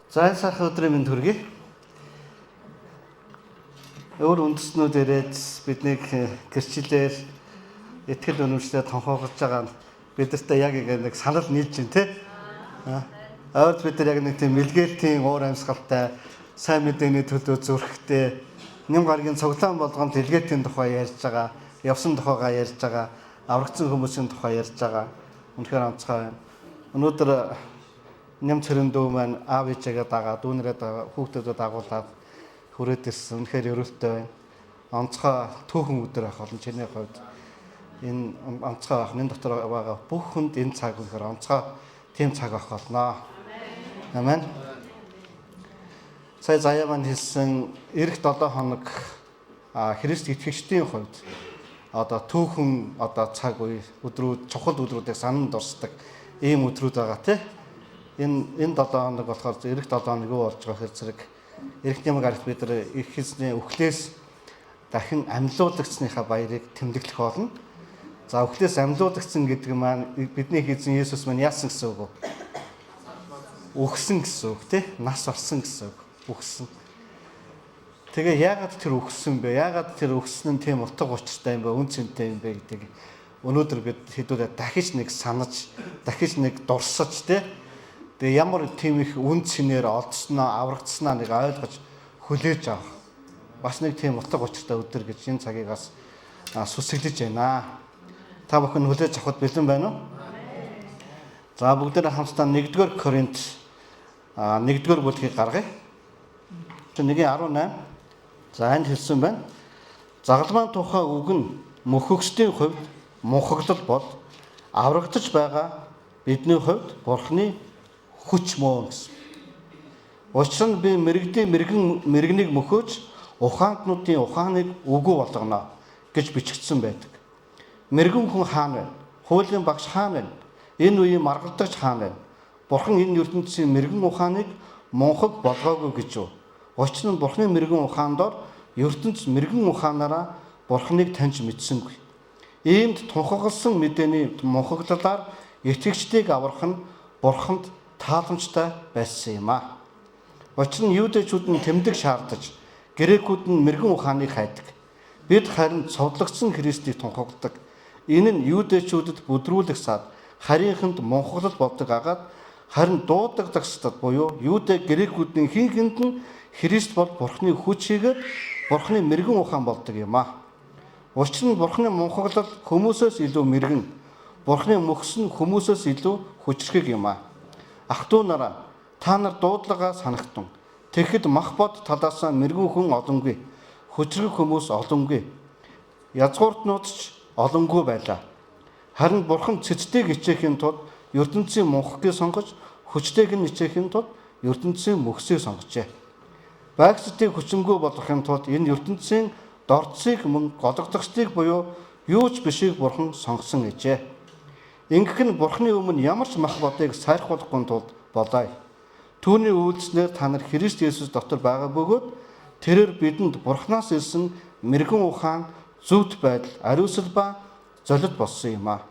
За сайхан өдрийн мэнд хүргэе. Өөр үндэстнүүд ирээд биднийг гэрчлэлээр итгэл үнэмшлээр тонхоогож байгаа нь бидэртээ яг нэг санал нийлж байна те. Ойрд бид нар яг нэг тийм мэлгээлтийн уур амьсгалтай сайн мэдээний төлөө зүрхтэй нэм гарагийн цуглаан болгонд илгээтийн тухай ярьж байгаа, явсан тухайгаа ярьж байгаа, аврагдсан хүмүүсийн тухай ярьж байгаа. Үнэхээр онцгой байна. Өнөөдөр ням цэрэн дүү маань аав ээжээгээ дагаад дүүнэрээ хүүхдүүдэд дагуулад хүрээд ирсэн. Үнэхээр өрөөлтэй байна. Онцгой түүхэн өдөр ах олон чиний хувьд энэ онцгой ах энэ дотор байгаа бүх хүнд энэ цаг үнэхээр онцгой тийм цаг ах болно. Амен. Сая заяа маань хэлсэн эх 7 хоног Христ итгэгчдийн хувьд одоо түүхэн одоо цаг үе өдрүүд чухал өдрүүдийг сананд дурсдаг ийм өдрүүд байгаа тийм. Энэ 7 хоног болохоор эх 7 хоног юу болж байгаа хэрэг зэрэг эх нэмэг арт бид нар их эзний өвхлээс дахин амьлуулагдсныхаа баярыг тэмдэглэх болно. За өвхлээс амьлуулагдсан гэдэг маань бидний эзэн Есүс маань яасан гэсэн үг вэ? Үхсэн гэсэн үг тийм. Нас орсон гэсэн үг. Үхсэн. Тэгээ яагаад тэр үхсэн бэ? Яагаад тэр үхсэн нь тийм утга учиртай юм бэ? Үн цэнтэй юм бэ гэдэг өнөөдөр бид хэдүүлээ дахиж нэг санаж, дахиж нэг дурсаж тийм. Тэгээ ямар тийм их үн цэнээр олдсноо, аврагдснаа нэг ойлгож хүлээж авах. Бас нэг тийм утга учиртай өдөр гэж энэ цагийг бас сүсэглэж байна. Та бүхэн хүлээж авахд бэлэн байна уу? За бүгдээ хамтдаа 1-р Коринт 1-р бүлгийг гаргая. 1:18. За энд хэлсэн байна. Загалмайн тухай үг нь мөхөгчдийн хувьд мунхаглал бол аврагдаж байгаа бидний хувьд Бурхны хүч мөн гэсэн. Учир нь би мэрэгнийг мөхөөж ухаантнуудын ухааныг үгүй болгоно гэж бичигдсэн байдаг. Мэрэгэн хүн хаана вэ? Хуулийн багш хаана вэ? Энэ үеийн маргалдагч хаана вэ? Бурхан энэ ертөнцийн мэрэгэн ухааныг мунхаг болгоогүй гэж юу? Учир нь Бурханы мэрэгэн ухаандор ертөнц мэрэгэн ухаанаараа Бурханыг таньж мэдсэнгүй. Иймд тунхагласан мэдээний мунхаглалаар итгэгчдийг аврах нь Бурханд тааламжтай байсан юм аа. Учир нь юудэчүүд нь тэмдэг шаардаж, грекүүд нь мэрэгэн ухааныг хайдаг. Бид харин цовдлогдсон Христийг тунхагладаг. Энэ нь юудэчүүдэд бүдрүүлэх сад харийнханд мунхаглал болдог агаад харин дуудагдагчдад буюу юудэ грекүүдийн хин хинд нь Христ бол Бурхны хүч хийгээд Бурхны мэрэгэн ухаан болдог юм аа. Учир нь Бурхны мунхаглал хүмүүсээс илүү мэрэгэн, Бурхны мөхс нь хүмүүсээс илүү хүчрхэг юм аа. Ах トゥ нараа та нар дуудлагаа санагтун. Тэгэхэд мах бод талаасаа мэрэгэн хүн олонгүй, хүчрхэг хүмүүс олонгүй. Язгууртнууд ч олонгүй байлаа. Харин Бурхан цэцтэйг хичээхийн тулд ертөнцийн мунхгийг сонгож, хүчтэйг нь хичээхийн тулд ертөнцийн мөхсийг сонгожээ. Байгцдыг хүчингүй болгохын тулд энэ ертөнцийн дорцыг мөн гологдогчдыг буюу юу ч бишийг Бурхан сонгосон гэжээ. Ингэх нь Бурханы өмнө ямар ч мах бодыг сайрхуулахгүй тулд болоо. Түүний үйлснээр та нар Христ Есүс дотор байгаа бөгөөд тэрээр бидэнд Бурханаас ирсэн мэрэгэн ухаан, зөвхт байдал, ариусл ба золид болсон юм аа.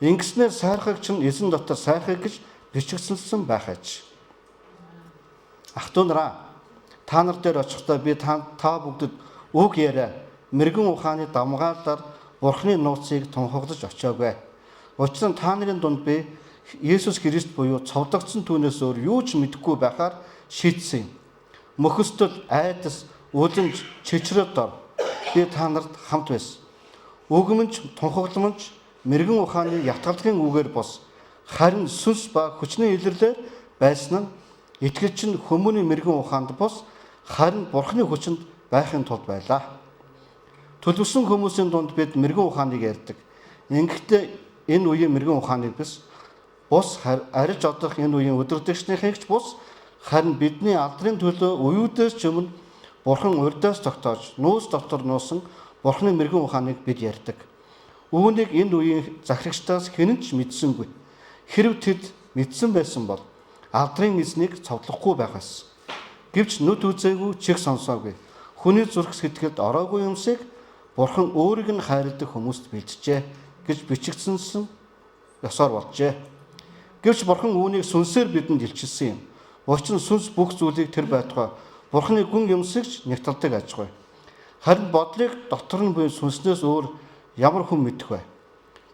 Ингэснээр сайрхагч нь эзэн дотор сайрхаг гэж бичигдсэн байх аж. Ах トゥ нараа та нар дээр очихдоо би та бүгдэд үг яриа мэрэгэн ухааны дамгаалаар Бурханы нууцыг тунхаглаж очиагүй. Учир нь та нарын дунд би Есүс Христ буюу цовдлогдсон түүнээс өөр юу ч мэдэхгүй байхаар шийдсэн юм. Мөхөстөл, айдас, үлэмж, чичрэл дор би та нарт хамт байсан. Өгөмж, тунхагламж, мэрэгэн ухааны ятгалгийн үгээр бос харин сүнс ба хүчний илэрлээр байсан нь итгэгч нь хүмүүний мэрэгэн ухаанд бос харин Бурханы хүчинд байхын тулд байлаа. Төлөвсөн хүмүүсийн дунд бид мэрэгэн ухааныг ярьдаг. Ингэхдээ энэ үеийн мэрэгэн ухааныг бус ариж одох энэ үеийн өдөрдөгчнийхийг ч бус харин бидний алдрын төлөө уюудаас ч өмнө Бурхан урдаас тогтоож нүүс дотор нуусан Бурханы мэрэгэн ухааныг бид ярьдаг. Үүнийг энэ үеийн захирагчдаас хэн ч мэдсэнгүй. Хэрв тэд мэдсэн байсан бол алдрын эзнийг цовдлохгүй байгаас. Гэвч нүд үзээгүй, чих сонсоогүй. Хүний зүрх сэтгэлд ороогүй юмсыг Бурхан өөрийг нь хайрладаг хүмүүст бэлджээ гэж бичигдсэн ёсоор болжээ. Гэвч Бурхан үүнийг сүнсээр бидэнд илчилсэн юм. Учир нь сүнс бүх зүйлийг тэр байтугай Бурхны гүн юмсэгч нягтладаг ажгүй. Харин бодлыг дотор нь буй сүнснээс өөр ямар хүн мэдэх вэ?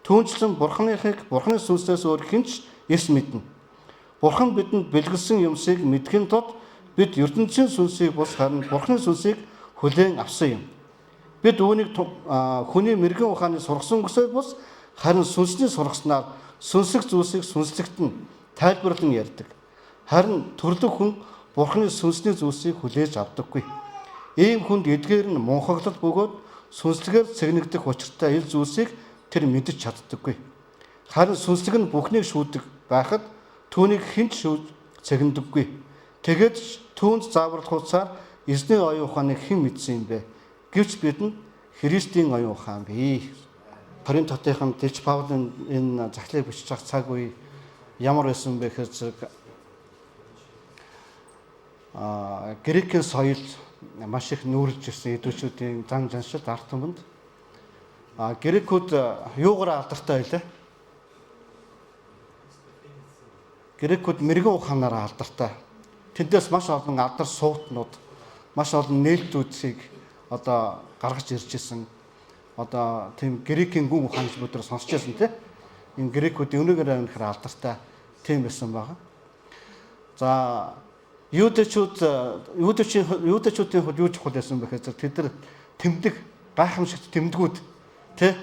Түүнчлэн Бурхны сүнснээс өөр хинч эс мэднэ. Бурхан бидэнд бэлгэлсэн юмсыг мэдхийн тулд бид ертөнцийн сүнсийг бус харин Бурхны сүнсийг хүлээн авсан юм. Бид үүнийг хүний мэрэгэн ухааны сургасан өсөй бус харин сүнсний сургаснаар сүнслэг зүйлсийг сүнслэгт нь тайлбарлан ярьдаг. Харин төрлөх хүн Бурхны сүнсний зүйлсийг хүлээж авдаггүй. Ийм хүнд эдгээр нь мунхаглал бөгөөд сүнслэгээр цэгнэгдэх учиртай ил зүйлсийг тэр мэдэж чаддаггүй. Харин сүнслэг нь бүхнийг шүүдэг байхад түүнийг хинч шүүж цэгнэдэггүй. Тэгээд түүнд зааварлах хуцаар эзний оюун ухааныг хэн мэдсэн юм бэ? Гэвч бидэнд Христийн оюун ухаан бий. Коринт хотынхан Дэж Паулын энэ захлыг бичиж байгаа цаг үе ямар байсан бэ гэхээр зэрэг Грекийн соёл маш их нүүрлж ирсэн эдүүчүүдийн зан заншил ард түмэнд грекүүд юугаар алдартай байлаа? Грекүүд мэрэгэн ухаанаараа алдартай. Тэндээс маш олон алдар суутнууд, маш олон нээлтүүдийг одоо гаргаж ирж исэн. Одоо тийм грекийн гүн ухаанч бүдэр сонсч байсан тийм. Энэ грекүүдийн өнөөгөр амирхэр алдартай тийм байсан байгаа. За юудэчүүдийн хувьд юу чухал байсан бэ гэхээр тэд нар тэмдэг гайхамшигт тэмдгүүд тий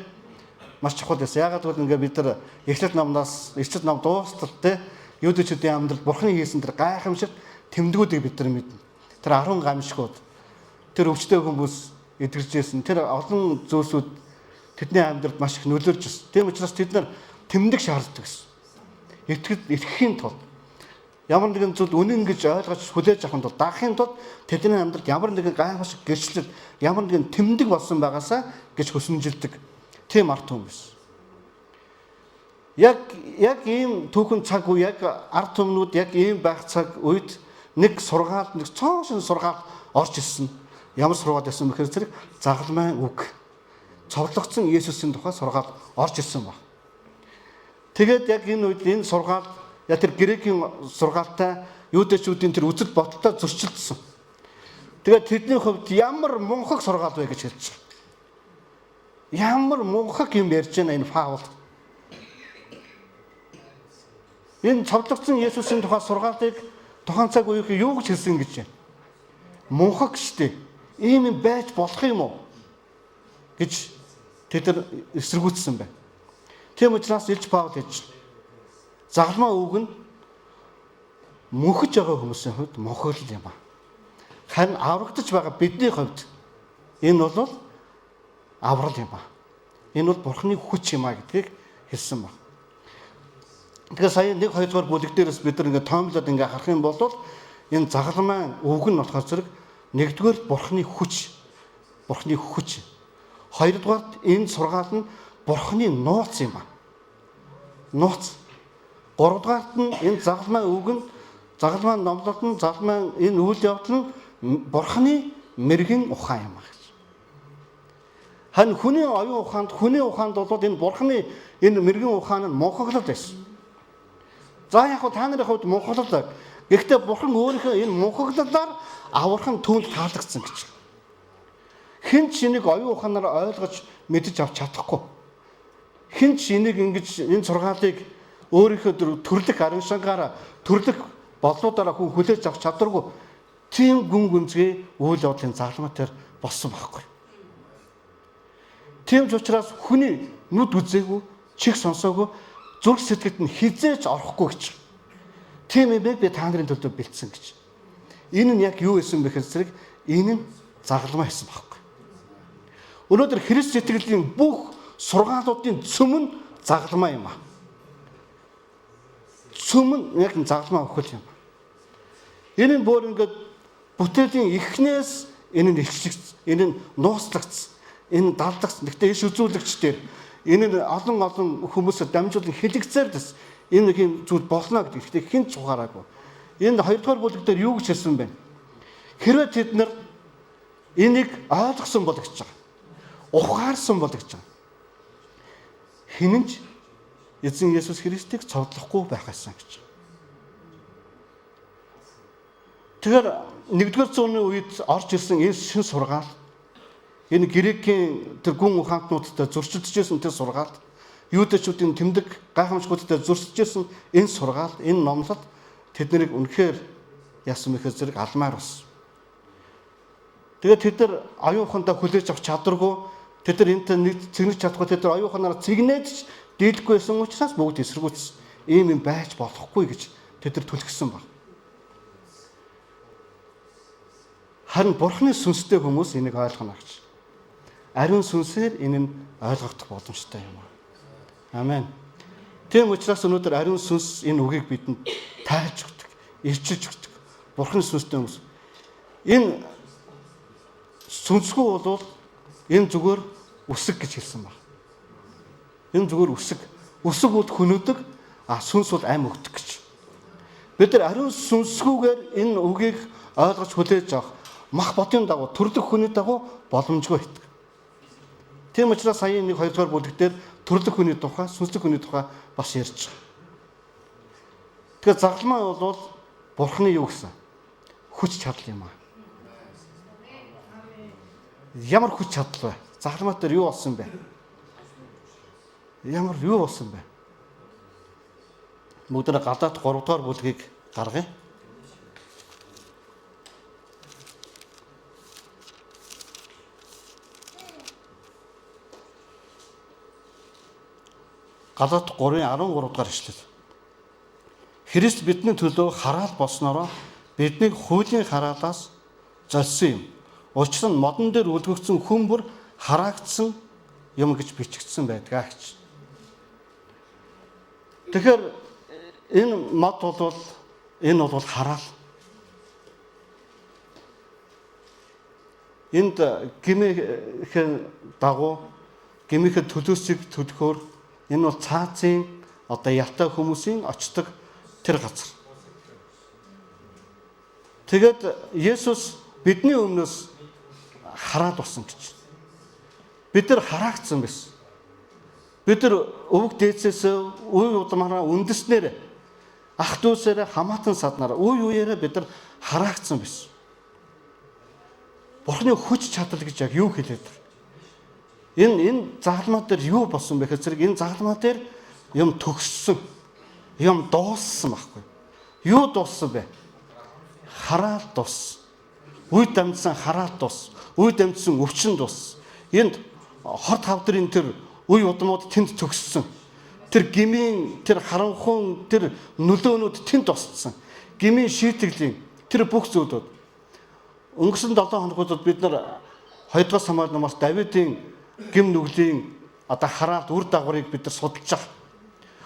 маш чухал байсан. Яагаад гэвэл ингээ бид нар Эхлэл намнаас Эцэд нам дуустал тий юудэчүүдийн амьдрал Бурхны хийсэн тэр гайхамшигт тэмдгүүдийг бид нар мэднэ. Тэр 10 гамшигуд тэр өвчтөе хүмүүс эдгэрж ирсэн. Тэр олон зүйлсүүд тэдний амьдралд маш их нөлөөлж ирсэн. Тийм учраас тэд нар тэмдэг шаарддаг гэсэн. Итгэхийн тулд ямар нэгэн зүйл үнэн гэж ойлгож хүлээж авахын тулд даахын тулд тэдний амьдралд ямар нэгэн гайхамшиг гэрчлэл, ямар нэгэн тэмдэг болсон байгаасаа гэж хүсэмжилдэг. Тийм ард түмэн байсан. Яг ийм түүхэн цаг үе, яг ард түмнүүд яг ийм байх цаг үед нэг сургаалт, нэг цоошин сургаалт орж ирсэн. Ямар сургаал байсан бэхээр зэрэг загалмайн үг. Цовдлогдсон Есүсийн тухай сургаал орж ирсэн баг. Тэгээд яг энэ үед энэ сургаал тэр грекийн сургаалтай юудэчүүдийн тэр үзэл бодолтой зөрчилдсөн. Тэгээд тэдний хувьд ямар мунхаг сургаал вэ гэж хэлж байгаа. Ямар мунхаг юм ярьж байна энэ Паул. Энэ цовдлогдсон Есүсийн тухай сургаалыг тухайн цаг үеийн юу гэж хэлсэн гэж байна. Мунхаг штэ. Ийм юм байж болох юм уу гэж тэд нар эсэргүүцсэн байна. Тийм учраас Илж Паул гэж загалмаа үг нь мөнхөж байгаа хүмүүсийн хувьд мөнхөглөл юм аа. Харин аврагдаж байгаа бидний хувьд энэ бол аврал юм аа. Энэ бол Бурхны хүч юм аа гэдгийг хэлсэн байна. Тэгэхээр сая 1-2 дугаар бүлэг дээрээс бид нар ингээд тоомлоод ингээд харах юм бол энэ загалмаа үг нь болохоор зэрэг нэгдүгээр Бурхны хүч. Бурхны хүч. Хоёрдугаарт энэ сургаал нь Бурхны нууц юм аа. Нууц. Гуравдугаарт нь энэ загалмаа үг нь, загалмаа номлол нь, загалмаа энэ үйл явдал нь Бурхны мэрэгэн ухаан юм аа. Харин хүний оюун ухаанд бол энэ Бурхны энэ мэрэгэн ухаан нь мунхаглал байсан. За яг та нарын хувьд мунхаглал. Гэхдээ Бурхан өөрийнхөө энэ мунхаглалаар аврах нь түүнд таалагдсан гэж. Хэн ч энийг оюун ухаанаар ойлгож мэдэж авч чадахгүй. Хэн ч энийг ингэж энэ сургаалыг өөрийнхөө төрлөх арын шангаараа төрлөх бодлуудаараа хүн хүлээж авч чадваргүй. Тийм гүн гүнзгий үйл явдлын загалмай тэр болсон байхгүй. Тийм ч учраас хүний нүд үзээгүй, чих сонсоогүй, зүрх сэтгэлд нь хизээж орохгүй гэж. Тийм юм би та нарын төлөө бэлдсэн гэж. Энэ нь яг юу байсан бэ гэхээр зэрэг энэ нь загалмай байсан байхгүй. Өнөөдөр Христ сэтгэлийн бүх сургаалуудын цөм нь загалмай юм аа. Цөм нь яг загалмай өгөх юм. Энэ нь бүр ингээд бүтээлийн эхнээс энэ нь ихшигц, энэ нь нууцлагдсан, энэ нь далдагц. Гэхдээ иш үзүүлэгчдэр энэ нь олон хүмүүсээр дамжуулан хэлэгцээр дэс энэ нэг юм зүйл болно гэдэг. Гэхдээ хэн ч ухаараагүй. Энэ 2 дугаар бүлэг дээр юу гэж хэлсэн бэ? Хэрвээ тэд нар энийг ойлгосон бол гэж байгаа. Ухаарсан бол гэж байгаа. Хинэнч эзэн Есүс Христийг цовдлохгүй байх гэсэн гэж. Тэгэхээр 1-р зууны үед орж ирсэн энэ шин сургаал, энэ Грекийн тэр гүн ухаантнуудтай зөрчилдөжсэн тэр сургаал, юудэчүүдийн тэмдэг гайхамшгуудтай зөрчилдөжсэн энэ сургаал, энэ номлол тэднийг үнэхээр яасан мэхэ зэрэг алмаар бас. Тэгээд тэд нар оюухандаа хүлээж авч чадваргүй, тэд нар энэтэй нэг цэгнэж чадахгүй, тэд нар оюуханаар цэгнээд дийлэхгүй байсан учраас бүгд эсэргүүцсэн. Ийм юм байж болохгүй гэж тэд нар түлхсэн баг. Харин Бурхны сүнстэй хүмүүс энийг ойлгоно гэж. Ариун сүнсээр энэ нь ойлгогдох боломжтой юм аа. Амен. Тийм учраас өнөөдөр ариун сүнс энэ үгийг бидэнд тайлж өгдөг, ирчилж өгдөг. Бурхны сүнстэй хүмүүс. Энэ сүнсгүй бол энэ зүгээр үсэг гэж хэлсэн баг. Энэ зүгээр үсэг. Үсэг бол хөнөөдөг, сүнс бол ам өгдөг гэж. Бид нар ариун сүнсгүйгээр энэ үгийг ойлгож хүлээж авах мах бодын дагуу, төрлөх хүний дагуу боломжгүй байдаг. Тийм учраас сая 1-2 дугаар бүлэгтэр төрлөх хүний тухай, сүнслэг хүний тухай бас ярьж байгаа. Тэгэхээр загалмаа бол Бурхны юу гэсэн? Хүч чадал юм аа. Ямар хүч чадал вэ? Загалмаа дээр юу болсон бэ? Ямар юу болсон бэ? Бүгдээ гадаад 3 дугаар бүлгийг гаргая. Галаат 3-ын 13 дугаар ишлэл. Христ бидний төлөө хараал болсноороо биднийг хуулийн хараалаас золсон юм. Учир нь модон дээр үлгэгдсэн хүн бүр хараагдсан юм гэж бичигдсэн байдгаа гэж. Тэгэхээр энэ мод бол хараал. Энд гимийн дагуу гимийн төлөөсийг төлөхөөр энэ бол цаазын ялтай хүмүүсийн очдог тэр газар. Тэгээд Есүс бидний өмнөөс хараад болсон гэж. Бид нар хараагдсан байсан. Бид нар өвөг дээдсээс үе удмаараа үндэснээр ах дүүсээр хамаатан саднаар үе үеэрээ бид нар хараагдсан байсан. Бурхны хүч чадал гэж яг юу хэлээд байна? Энэ загалмаа дээр юу болсон бэ гэхээр энэ загалмаа дээр юм төгссөн, юм дууссан байхгүй. Юу дууссан бэ? Хараал дууссан. Үе дамжсан хараал дууссан. Үе дамжсан өвчин дууссан. Энд хорт хавдрын тэр үе удмууд тэнд төгссөн. Тэр гмийн тэр харанхуун тэр нөлөөнүүд тэнд тусцсан. Гмийн шийтглийн тэр бүх зүйлүүд өнгөрсөн 7 хоногудад бид нар 2 дугаар Самуэль номоос Давидын гим нүглийн хараалт үр дагаврыг бид нар судалж байгаа.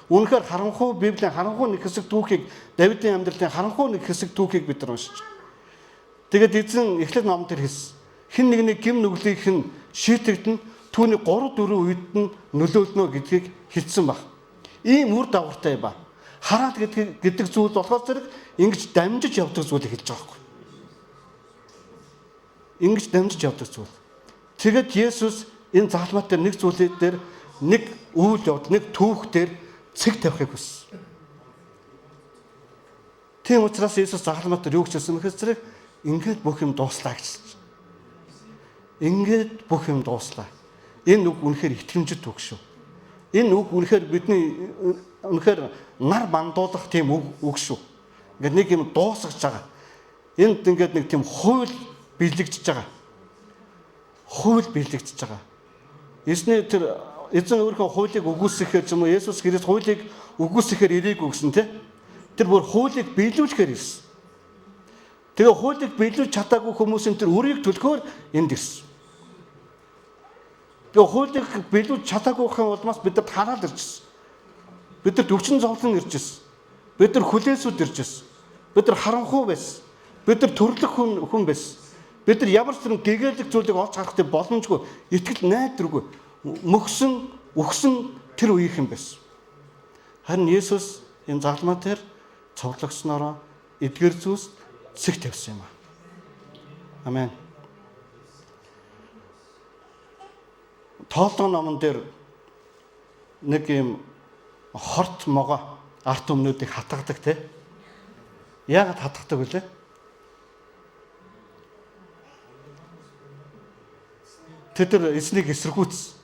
Үнэхээр харанхуй Библийн харанхуй нэг хэсэг түүхийг Давидын амьдралын харанхуй нэг хэсэг түүхийг бид нар уншиж. Тэгээд эзэн Эхлэл номон дээр хэлсэн. Хэн нэгний гим нүглийг хэн шийтэгдэн түүний 3-4 үед нь нөлөөлнө гэдгийг хэлсэн баг. Ийм үр дагавартай ба. Хараал гэдэг зүйл болохоор зэрэг ингэж дамжиж явдаг зүйлийг хэлж байгаа байхгүй. Ингэж дамжиж явдаг зүйл. Тэгээд Есүс энэ загалмаа дээр нэг зүйлээр дээр нэг үйл явдал, нэг түүх дээр цэг тавихыг хүссэн. Тийм учраас Есүс загалмаа дээр юу гэсэн мэхээс зэрэг ингээд бүх юм дууслаа гэж. Ингээд бүх юм дууслаа. Энэ үг үнэхээр итгэмжит үг шүү. Энэ үг үнэхээр бидний үнэхээр нар мандуулах тийм үг шүү. Ингээд нэг юм дуусгаж байгаа. Энд ингээд нэг тийм хууль биелэгдэж байгаа. Хууль биелэгдэж байгаа. Эзэн өөрийнхөө хуулийг үгүйсэхээр ч юм уу Есүс Христ хуулийг үгүйсэхээр ирээгүй гэсэн тий. Тэр бүр хуулийг биелүүлэхээр ирсэн. Тэгээ хуулийг биелүүлж чадаагүй хүмүүсийн тэр үрийг төлөхөөр энд ирсэн. Тэгээ хуулийг биелүүлж чадаагүйхэн улмаас бид нар хараал иржсэн. Бид нар өвчин зовлон иржсэн. Бид нар хүлээсүүд иржсэн. Бид нар харанхуй байсан. Бид нар төрлөх хүн байсан. Бид нар ямар ч нэг гэгээлэг зүйлийг олж харахтай боломжгүй, итгэл найдваргүй, мөхсөн, өгсөн тэр үеийнхэн байсан. Харин Есүс энэ загалмаа дээр цовдлогснороо эдгэр зүйлс цэг тавьсан юм аа. Амен. Тоолдоо номон дээр нэг юм хорт могоо арт өмнөдийг хатгадаг те. Яагаад хатгадаг вүлээ? Тэд нар эзнийг эсэргүүцсэн.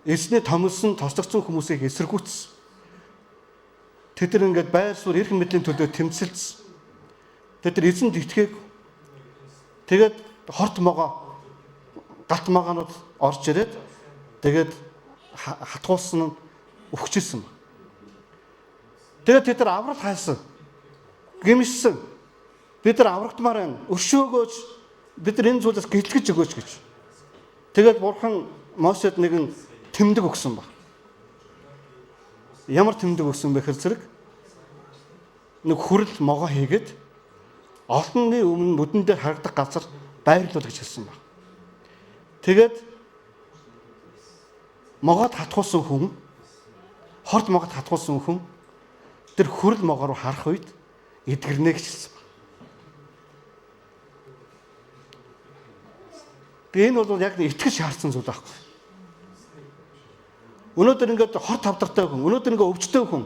Эзний томилсон тослогцсон хүмүүсийг эсэргүүцсэн. Тэд нар ингээд байр суурь эрх мэдлийн төлөө тэмцэлсэн. Тэд нар эзэнд итгээгүй. Тэгээд хорт могоо галт магаанууд орж ирээд тэгээд хатгуулсан нь өвчсөн. Тэгээд тэд нар аврал хайсан. Гэмшсэн. Бид нар аврагдмаар байна. Өршөөгөөж бид нар энэ зүйлээс гэтлгэж өгөөч гэж. Тэгээд Бурхан Мосед нэгэн тэмдэг өгсөн ба. Ямар тэмдэг өгсөн бэ гэхээр зэрэг нэг хүрэл могоо хийгээд олонний өмнө нүдэн дээр харагдах газар байрлуул гэж хэлсэн ба. Тэгээд могоод хатгуулсан хүн, хорт могоод хатгуулсан хүн тэр хүрэл могоо руу харах үед эдгэрнэ гэж хэлсэн ба. Тэгээ энэ бол яг итгэж шаардсан зүйл байхгүй. Өнөөдөр ингээд хор тавдартай хүн, өнөөдөр ингээд өвчтөй хүн,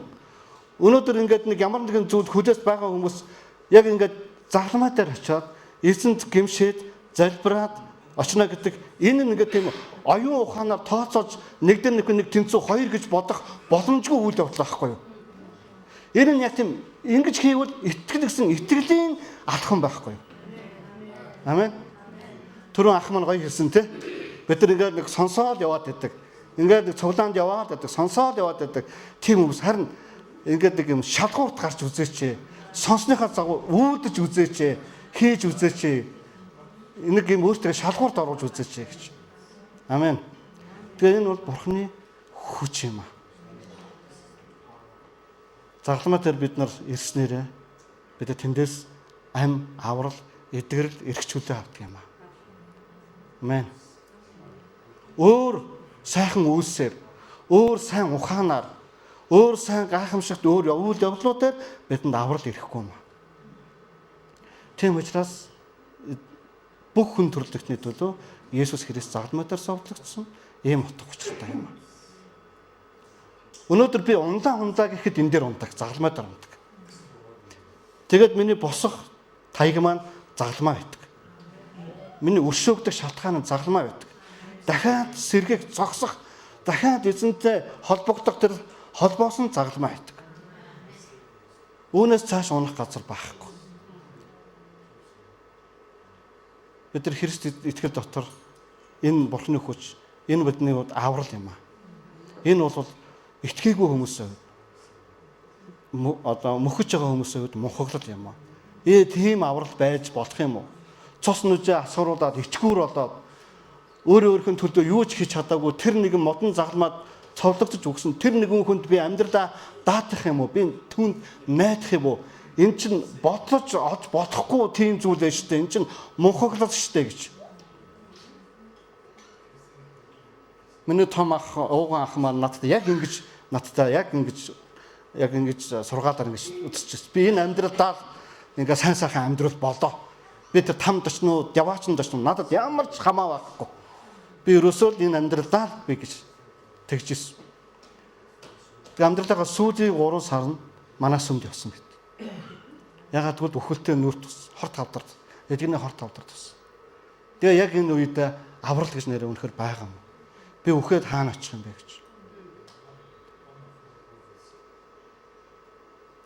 өнөөдөр ингээд нэг ямар нэгэн зүйл хүлээс байгаа хүмүүс яг ингээд загламаа дээр очиод эзэнт гэмшээд залбираад очно гэдэг энэ ингээд тийм оюун ухаанаар тооцоож нэг дээр нэг тэнцүү хоёр гэж бодох боломжгүй үйл явдал байхгүй юу? Энэ нь яг тийм ингэж хийвэл итгэл гэсэн итгэлийн алхам байхгүй юу? Амен. Түрүүн ах маань гоё хэлсэн те. Бид нар ингээд нэг сонсоод яваад байдаг. Ингээд нэг цуглаанд яваад байдаг, сонсоод яваад байдаг. Тийм хүмүүс харин ингээд нэг юм шалгуурт гарч үзээч. Сонсныхаа загуу үүдэж үзээч, хийж үзээч. Энийг юм өөртөө шалгуурт оруулж үзээч гэж. Амен. Тэгээ энэ бол Бурханы хүч юм аа. Загламаа дээр бид нар ирснээрээ бид тэндээс ам, аврал, эдгэрэл, эрхчлөлөө авдаг юм аа. Амен. Өөр сайхан үйлсээр, өөр сайн ухаанаар, өөр сайн гайхамшигт өөр үйл явдлуудаар бидэнд аврал ирэхгүй юм. Тийм учраас бүх хүн төрлөختний төлөө Есүс Христ загламаа дээр совлогдсон ийм утга учиртай юм. Өнөөдөр би ундаа гэхэд энэ дээр ундаг, загламаа дээр ундаг. Тэгээд миний босох таяг маань загламаа байдаг. Миний өршөөгдөх шалтгаан нь загламаа байдаг. Дахиад сэргийг зогсох, дахиад эзэнтэй холбогдох тэр холбоос нь загламаа байдаг. Үүнээс цааш унах газар байхгүй. Бид нар Христ итгэл дотор энэ Бурханы хүч, энэ бидний хувьд аврал юм аа. Энэ бол итгээгүй хүмүүсээ одоо мөхөж байгаа хүмүүсээ мунхаглал юм аа. Тийм аврал байж болох юм уу? Цус нүжээ асууруулаад ичгүүр болоод өөрийнхөө төлөө юу ч хийж чадаагүй тэр нэгэн модон загламад цовлогдож өгсөн тэр нэгэн хүнд би амьдралаа даатах юм уу? Би түүнд найдах юм уу? Эн чинь бодлож олж бодохгүй тийм зүйл байж тээ. Эн чинь мунхаглал штэ гэж. Миний том ах, ууган ах маань надад яг ингэж сургаалаар ингэж үзчихсэн. Би энэ амьдралдаа ингээ сайн сайхан амьдрал болоо. Би тэр там дочнууд, яваачин дочнууд надад ямар ч хамаа байхгүй. Би ерөөсөө энэ амьдралдаа би гэж тэгжсэн. Тэг амьдралаа сүүлийн 3 сар нь манай сүмд явсан гэт. Ягаад гэвэл өхөлтэй нүрт тус, хорт тавдард. Эдгний хорт тавдард тус. Тэгээ яг энэ үед аврал гэж нэрээ өнөхөр байгаа юм. Би үхээд хаана очих юм бэ гэж.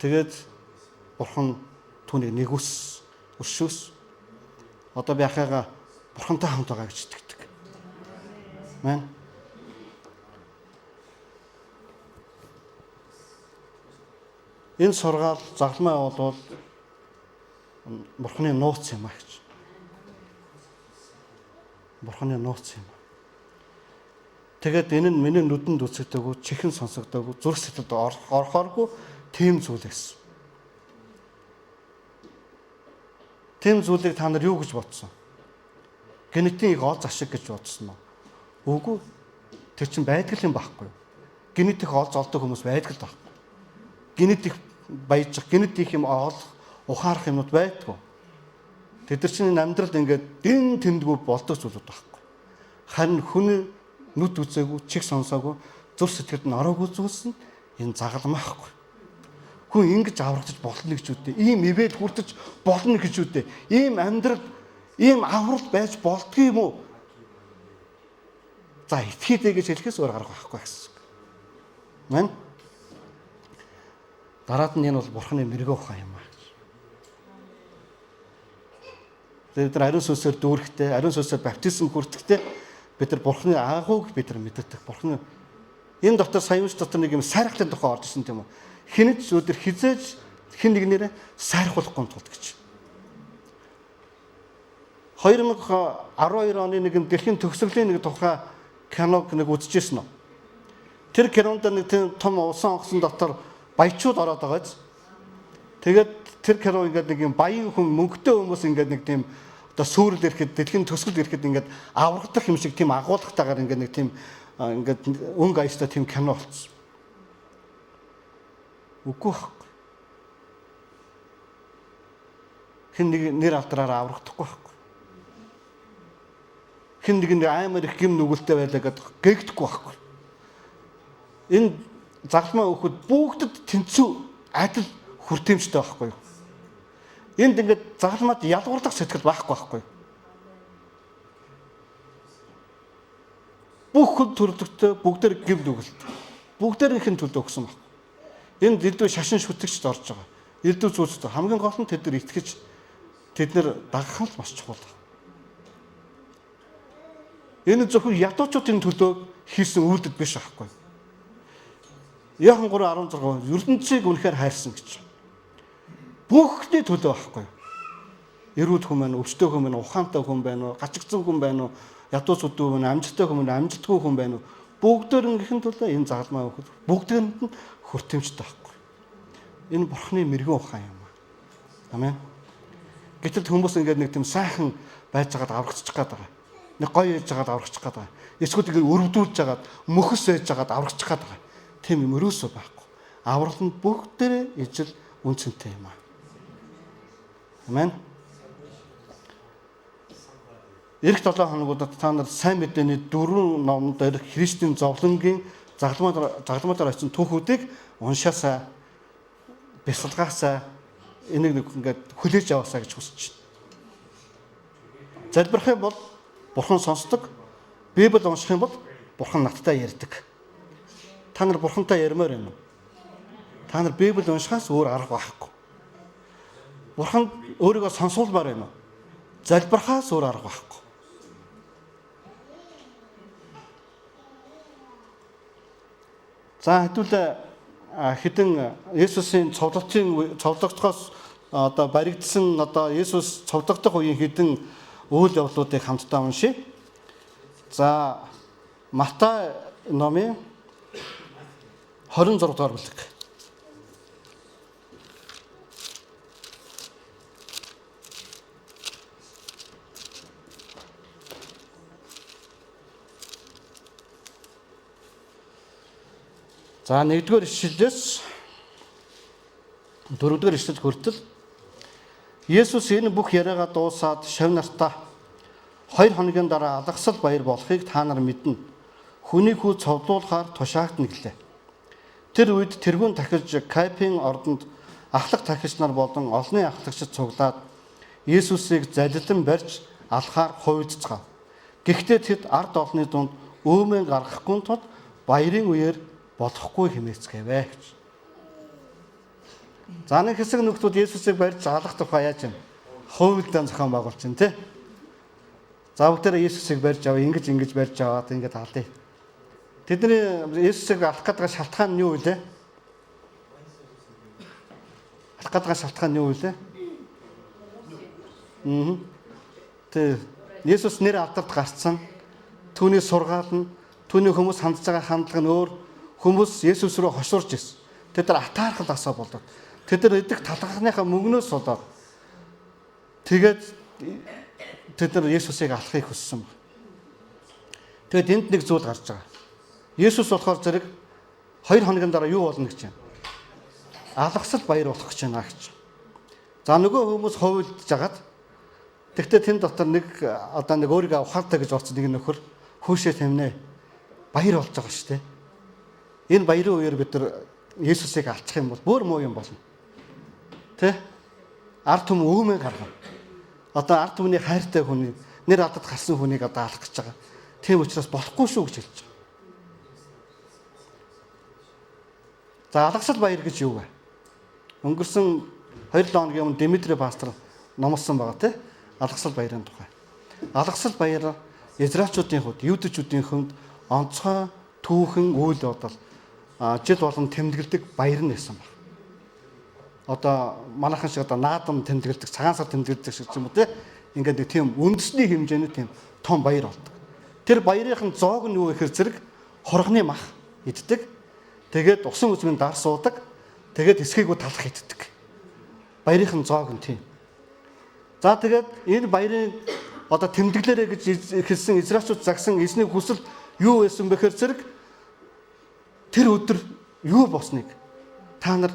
Тэгээд Бурхан түүнийг өршөөс. Одоо би ахыгаа Бурхантай хамт байгаа гэж итгэдэг. Амен. Энэ сургаал загламаа бол Бурханы нууц юм аа гэж. Бурханы нууц юм. Тэгээд энэ нь миний нүдэнд үзэгдээгүй, чихэн сонсогдоогүй, зүрх сэтгэлд орохооргүй тийм зүйл байсан. Тийм зүйлийг та нар юу гэж бодсон? Генетийн их олз ашиг гэж бодсон уу? Үгүй. Тэр чинь байдаг юм байхгүй юу? Генетик олз олдог хүмүүс байдаг л байхгүй. Генетик баяжих, генетик юм олох, ухаарах юмнууд байдгүй. Тэд нар чинь амьдралд ингээд дэн тэмдгүү болдог зүйлүүд байхгүй. Харин хүний нүд үзээгүй, чих сонсоогүй, зүрх сэтгэлд нь ороогүй зүйлс нь энэ загламаа байхгүй. Хүн ингэж аврагдаж болно гэж үдээ. Ийм ивэд хүртэж болно гэж үдээ. Ийм амьдрал, ийм аврал байж болдгоо юм уу? За итгэе дээ гэж хэлэхээс өөр арга байхгүй гэсэн. Мэн? Дараад нь энэ бол Бурханы мэрэгэн ухаан юм аа. Тэгээд ариун сүнсээр дүүрэхтэй, ариун сүнсээр баптизм хүртэхдээ бид нар Бурханы агууг бид нар мэддэг. Бурханы энэ дотор саяуч дотор нэг юм сайрхлын тухай орж ирсэн тийм үү? Хинэж өдөр хизээж хэн нэгнээрээ сайрхуулахгүй тулд гэж. 2012 оны нэг дэлхийн төгсгөлийн нэг тухай киног нэг үзчихсэн нь. Тэр кинонд нэг том усан онгоцон дотор баячууд ороод байгааз. Тэгээд тэр кино ингээд нэг юм баян хүн мөнгөтэй хүмүүс ингээд нэг тийм одоо сүрэл ирэхэд дэлхийн төсгөл ирэхэд ингээд аврагдах юм шиг тийм агуулгатайгаар ингээд нэг тийм ингээд өнгө аястай тийм кино болчихсон. Үгүй байхгүй. Хэн нэг нэр алдраараа аврагдахгүй байхгүй. Хэн нэг амар их гим нүгэлтэй байлаа гэдэг гээгдэхгүй байхгүй. Энэ загламаа өгөхөд бүгдэд тэнцүү адил хүртээмжтэй байхгүй юу? Энд ингээд загламад ялгуурлах сэтгэл байхгүй. Бүх хүн төрлөختөө бүгдээр гим нүгэлтэй. Бүгдээрийнхэн төлөө өгсөн баг. Энд элдв шашин шүтгчд орж байгаа. Элдв зүйлсд хамгийн гол нь тэд нар итгэж тэд нар дагах нь маш чухал. Энэ зөвхөн ядуучуудын төлөө хийсэн үйлдэл биш аахгүй. Иохан 3:16 ертөнцийг үнэхээр хайрсан гэж. Бүхний төлөө аахгүй. Эрүүд хүн байна, өвчтөй хүн байна, ухаантай хүн байна уу, гачигдсан хүн байна уу, ядууч өдөө байна, амжилттай хүн байна, амжилтгүй хүн байна уу? Бүгдээрийнхэн төлөө энэ загалмаа өгөхөд бүгдээрэнд нь хүртээмжтэй байхгүй. Энэ Бурханы мэрэгэн ухаан юм аа. Амен. Гэтэл хүмүүс ингээд нэг тийм сайхан байж байгаад аврагдчих гээд байгаа. Нэг гоё ээж байгаад аврагдчих гээд байгаа. Эсвэл тэгээд өрөвдүүлж байгаад мөхөс ээж байгаад аврагдчих гээд байгаа. Тийм юм өрөөсөө байхгүй. Аврал нь бүгдээрээ ижил үнцэнтэй юм аа. Амен. Ирэх 7 хоногудад та нар сайн мэдээний 4 номонд ирэх Христийн зовлонгийн загламаар очсон түүхүүдийг уншаасаа, бясалгаасаа, энийг нэг ингээд хүлээж аваасаа гэж хүсэж байна. Залбирах юм бол Бурхан сонсдог. Библи унших юм бол Бурхан надтай ярьдаг. Та нар Бурхантай ярмаар байна уу? Та нар Библи уншихаас өөр арга байхгүй. Бурхан өөрийгөө сонсуулмаар байна уу? Залбирахаас өөр арга байхгүй. За хэдүүлээ хэдэн Есүсийн цовдлогдохоос одоо баригдсан одоо Есүс цовдлогдох үеийн хэдэн үйл явдлуудыг хамтдаа уншия. За Матай номын 26 дугаар бүлэг. За 1-р ишлэлээс 4-р ишлэл хүртэл Есүс энэ бүх яриагаа дуусаад шав нартаа 2 хоногийн дараа алгасал баяр болохыг та нар мэднэ. Хүний хүү цовдлуулахаар тушаагдна гэлээ. Тэр үед тэргүүн тахилж Кайфын ордонд ахлах тахилч нар болон олонний ахлагчид цуглаад Есүсийг залилан барьж алхаар хувилцгаав. Гэхдээ тэд ард олонний дунд өөмөн гаргахгүй тул баярын үеэр болохгүй хэмээцгээвэ гэж. За нэг хэсэг нөхдүүд Есүсийг барьж алах тухай яаж юм? Хувилдаан зохион байгуулж байна те. За бүгдээрээ Есүсийг барьж аваа, ингэж барьж аваад ингэж алдъя. Тэдний Есүсийг алах гэдэг шалтгаан нь юу вэ? Алах гэдэг шалтгаан нь юу вэ? Тэ Есүс нэр алдарт гарцсан. Түүний сургаал нь, түүний хүмүүс хандж байгаа хандлага нь өөр. Хүмүүс Есүс рүү хошуурж ирсэн. Тэд нар атаархал асаа болдог. Тэд нар идэх талхахныхаа мөнгнөөс болоод тэгээд тэд нар Есүсийг алахыг хүссэн. Тэгээд энд нэг зүйл гарч байгаа. Есүс болохоор зэрэг 2 хоногийн дараа юу болно гэж байна? Алгасал баяр болох гэж байна гэж. За нөгөө хүмүүс хувилдж жагаад тэгтээ тэн дотор нэг одоо нэг өөрийгөө ухаалтай гэж орсон нэг нөхөр хүүшээ тамнаа баяр болж байгаа шүү дээ. Энэ баярын үеэр бид нар Есүсийг алчих юм бол бүр муу юм болно. Тэ? Ард түмэн өөмөө гаргана. Одоо ард түмний хайртай хүний нэр алдад гарсан хүнийг одоо алах гэж байгаа. Тийм учраас болохгүй шүү гэж хэлж байгаа. За алгасал баяр гэж юу вэ? Өнгөрсөн 2-7 хоногийн өмнө Димитри пастор номлосон байгаа тийм алгасал баярын тухай. Алгасал баяр израильчуудын хувьд, юудэчүүдийн хувьд онцгой түүхэн үйл бодол жил болгон тэмдэглэдэг баяр нь байсан байна. Одоо манайхан шиг одоо наадам тэмдэглэдэг, цагаан сар тэмдэглэдэг шиг юм уу те. Ингээд нэг тийм үндэсний хэмжээний тийм том баяр болдог. Тэр баярын зоог нь юу гэхээр зэрэг хоргоны мах иддэг. Тэгээд усан үзмийн дар суудаг. Тэгээд эсхийгөө талах иддэг. Баярын зоог нь тийм. За тэгээд энэ баярын одоо тэмдэглээрэ гэж хэлсэн израильчууд загсан эзний хүсэл юу байсан бэхээр зэрэг тэр өдөр юу босныг та нар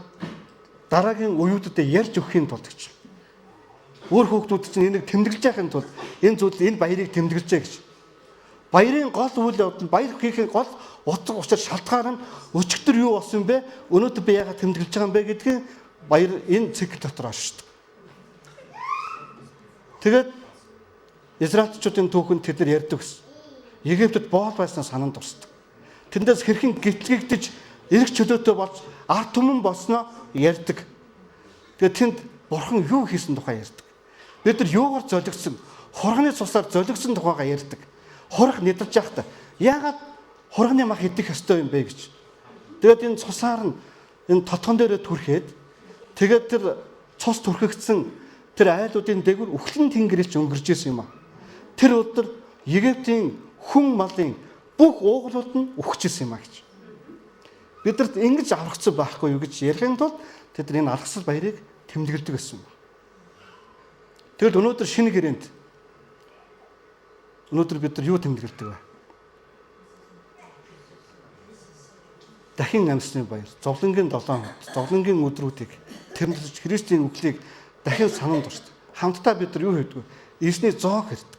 дараагийн үеүүдэд ярьж өгөхийн тулд гэж. Өөр хүүхдүүд чинь энийг тэмдэглэж яхахын тулд энэ зүйл энэ баярыг тэмдэглэжээ гэж. Баярын гол үйл явдал, баяр хийхин гол утга учир шалтгаан нь өчигдөр юу болсон бэ? Өнөөдөр би яагаад тэмдэглэж байгаа юм бэ гэдгийг баяр энэ цикл дотор оршдог. Тэгээд израильчуудын түүхэнд тэд нар ярьдаг гэсэн. Египтэд боол байсан санаанд дурсдаг. Тэндээс хэрхэн гэтлэгдэж эрх чөлөөтэй болж ард түмэн болсноо ярьдаг. Тэгээд тэнд бурхан юу хийсэн тухай ярьдаг. Бид нар юугаар золигдсон, хурганы цусаар золигдсон тухайгаа ярьдаг. Хурх нэдэж явахдаа яагаад хурганы мах идэх ёстой юм бэ гэж. Тэгээд энэ цусаар нь энэ тотгон дээрээ түрхээд тэгээд тэр цус түрхэгдсэн тэр айлуудын дээгүүр үхлэн тэнгэрэлж өнгөрж исэн юм аа. Тэр өдөр Египтийн хүн малын бүх ууглууд нь үхчихсэн юм аа гэж. Бидэрт ингэж аврагцсан байхгүй юу гэж ярихын тулд тэд энэ алгасал баярыг тэмдэглэдэг гэсэн юм. Тэгэл өнөөдөр шинэ гэрээнд өнөөдөр бид нар юу тэмдэглэдэг вэ? Дахин амьсны баяр, зовлонгийн 7 хоног, зовлонгийн өдрүүдийг тэмдэглэж Христийн үхлийг дахин санан дурсдаг. Хамтдаа бид нар юу хийдэг вэ? Эзний зоог хийдэг.